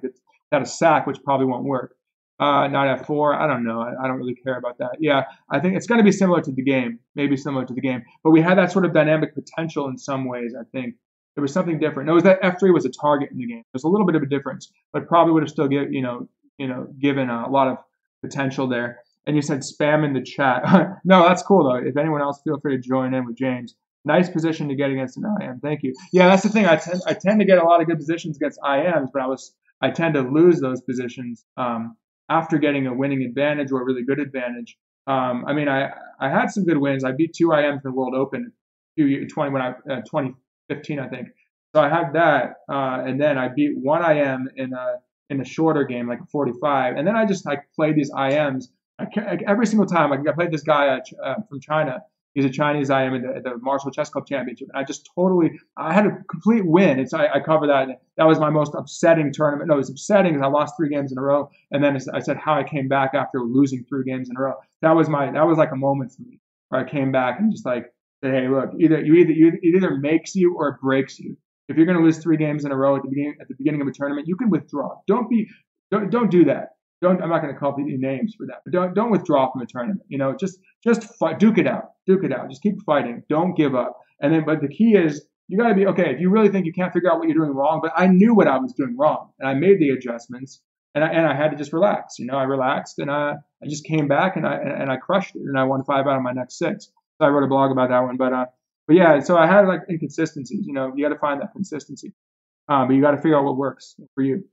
a sack, which probably won't work. Not f4. I don't know. I don't really care about that. Yeah, I think it's going to be similar to the game, maybe similar to the game. But we had that sort of dynamic potential in some ways, I think. There was something different. No, it was that f3 was a target in the game. There's a little bit of a difference, but probably would have still given a lot of potential there. And you said spam in the chat. No, that's cool though. If anyone else, feel free to join in with James. Nice position to get against an IM. Thank you. Yeah, that's the thing. I tend to get a lot of good positions against IMs, but I tend to lose those positions after getting a winning advantage or a really good advantage. I mean, I had some good wins. I beat 2 IMs in the World Open 2015, I think. So I had that, and then I beat 1 IM in a shorter game, like a 45. And then I played these IMs. Every single time, I played this guy from China. He's a Chinese IM at the Marshall Chess Club Championship. And I had a complete win. I covered that. That was my most upsetting tournament. No, it was upsetting because I lost 3 games in a row. And then I said how I came back after losing 3 games in a row. That was like a moment for me where I came back and just like said, hey, look, it either makes you or it breaks you. If you're going to lose 3 games in a row at the beginning of a tournament, you can withdraw. Don't do that. I'm not going to call any names for that, but don't withdraw from a tournament. Just fight, duke it out. Just keep fighting. Don't give up. But the key is you got to be okay. If you really think you can't figure out what you're doing wrong, but I knew what I was doing wrong, and I made the adjustments, and I had to just relax. I relaxed, and I just came back, and I crushed it, and I won 5 out of my next 6. So I wrote a blog about that one, but yeah. So I had like inconsistencies. You got to find that consistency, but you got to figure out what works for you.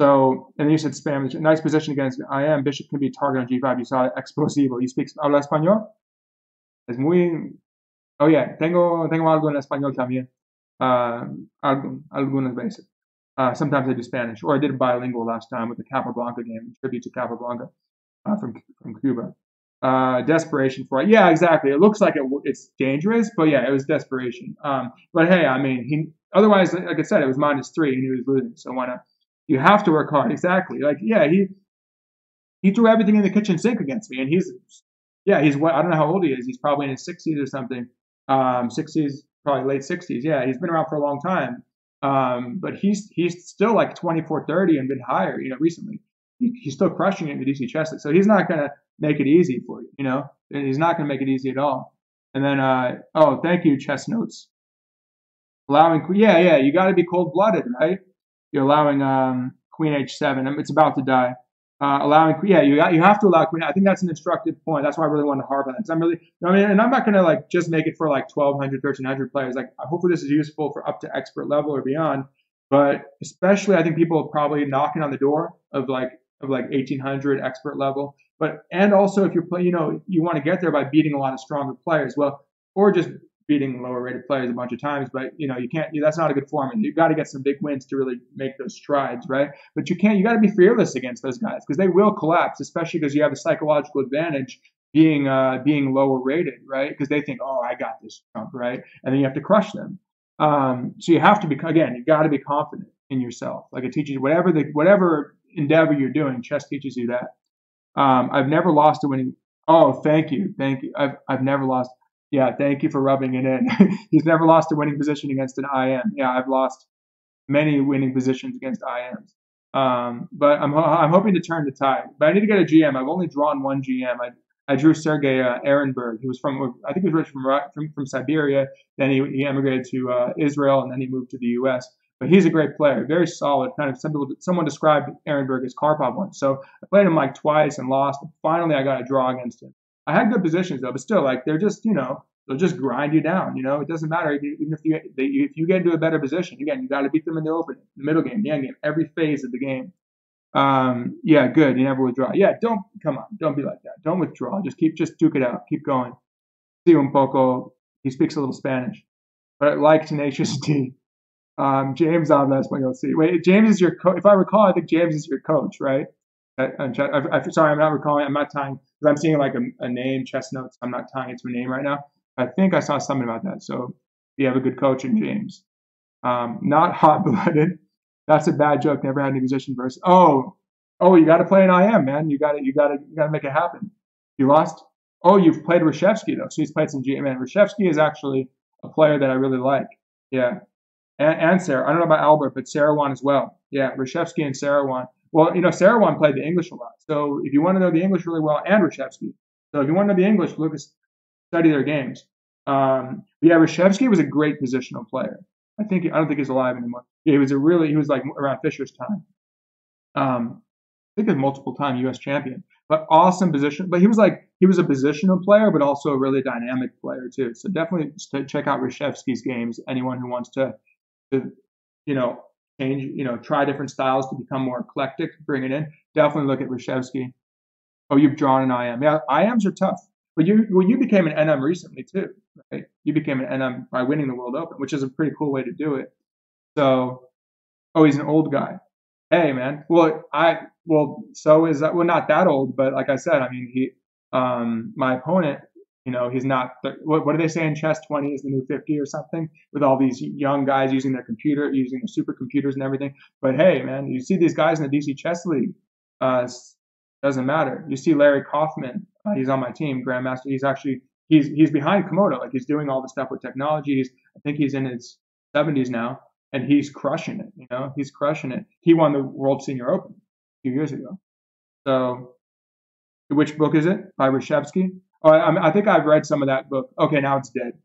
So, and then you said spam. Nice position against IM. Bishop can be target on g5. You saw explosivo. You speak habla español? Es muy. Oh yeah, tengo algo en español también. Algunas veces. Sometimes I do Spanish, or I did bilingual last time with the Capablanca game, tribute to Capablanca from Cuba. Desperation for it. Yeah, exactly. It looks like it's dangerous, but yeah, it was desperation. But hey, I mean, otherwise, like I said, it was -3 and he was losing. So why not? You have to work hard. Exactly. Like, yeah, he threw everything in the kitchen sink against me, and he's what, I don't know how old he is. He's probably in his 60s or something. 60s, probably late 60s. Yeah, he's been around for a long time. But he's still like 24, 30 and been higher, recently. He's still crushing it in the DC chess. So he's not going to make it easy for you, He's not going to make it easy at all. And then, oh, thank you, Chess Notes. You got to be cold-blooded, right? You're allowing queen h7. It's about to die. You have to allow queen. I think that's an instructive point. That's why I really want to harp on that. And I'm not going to like just make it for like 1,200, 1,300 players. Like, hopefully this is useful for up to expert level or beyond. But especially, I think people are probably knocking on the door of like 1,800 expert level. And also if you're playing, you want to get there by beating a lot of stronger players. Well, or just beating lower rated players a bunch of times, but you can't, that's not a good formula. You've got to get some big wins to really make those strides, right? But you got to be fearless against those guys because they will collapse, especially because you have a psychological advantage being lower rated, right? Because they think, oh, I got this jump, right? And then you have to crush them. So you have to be, again, you got to be confident in yourself. Like it teaches you whatever endeavor you're doing, chess teaches you that. I've never lost a winning. Oh, thank you. I've never lost. Yeah, thank you for rubbing it in. He's never lost a winning position against an IM. Yeah, I've lost many winning positions against IMs. But I'm hoping to turn the tide. But I need to get a GM. I've only drawn one GM. I drew Sergei Ehrenberg. He was from, I think he was from Siberia. Then he emigrated to Israel, and then he moved to the U.S. But he's a great player, very solid. Kind of someone described Ehrenberg as Karpov once. So I played him like twice and lost. Finally, I got a draw against him. I had good positions though, but still, like they're just they'll just grind you down. It doesn't matter even if you get into a better position. Again, you got to beat them in the opening, the middle game, the end game, every phase of the game. Yeah, good. You never withdraw. Yeah, don't be like that. Don't withdraw. Just duke it out. Keep going. See un poco. He speaks a little Spanish, but like Tenacious D. James habla español. See, wait, James is your coach. If I recall, I think James is your coach, right? Sorry, I'm not recalling. I'm not tying because I'm seeing like a name, chest notes. I'm not tying it to a name right now. I think I saw something about that. So you have a good coach in James. Not hot blooded. That's a bad joke. Never had any musician verse. Oh, you got to play an IM, man. You got to make it happen. You lost. Oh, you've played Reshevsky though. So he's played some GM. Man, Reshevsky is actually a player that I really like. Yeah, and Sarah. I don't know about Albert, but Sarawan as well. Yeah, Reshevsky and Sarawan. Well, Sarawan played the English a lot. So if you want to know the English really well, and Reshevsky. So if you want to know the English, study their games. But yeah, Reshevsky was a great positional player. I don't think he's alive anymore. Yeah, he was like around Fischer's time. I think a multiple time U.S. champion, but awesome position. But he was a positional player, but also a really dynamic player too. So definitely check out Reshevsky's games. Anyone who wants to you know, change, try different styles to become more eclectic, bring it in. Definitely look at Reshevsky. Oh, you've drawn an IM. Yeah, IMs are tough. But you became an NM recently too, right? You became an NM by winning the World Open, which is a pretty cool way to do it. So, oh, he's an old guy. Hey, man. So is that? Well, not that old, but like I said, I mean, my opponent, he's not. What do they say in chess? 20 is the new 50 or something. With all these young guys using their computer, using the supercomputers and everything. But hey, man, you see these guys in the DC Chess League. Doesn't matter. You see Larry Kaufman. He's on my team, Grandmaster. He's behind Komodo. Like he's doing all the stuff with technology. I think he's in his 70s now, and he's crushing it. He's crushing it. He won the World Senior Open a few years ago. So, which book is it? By Reshevsky? Oh, I think I've read some of that book. Okay, now it's dead.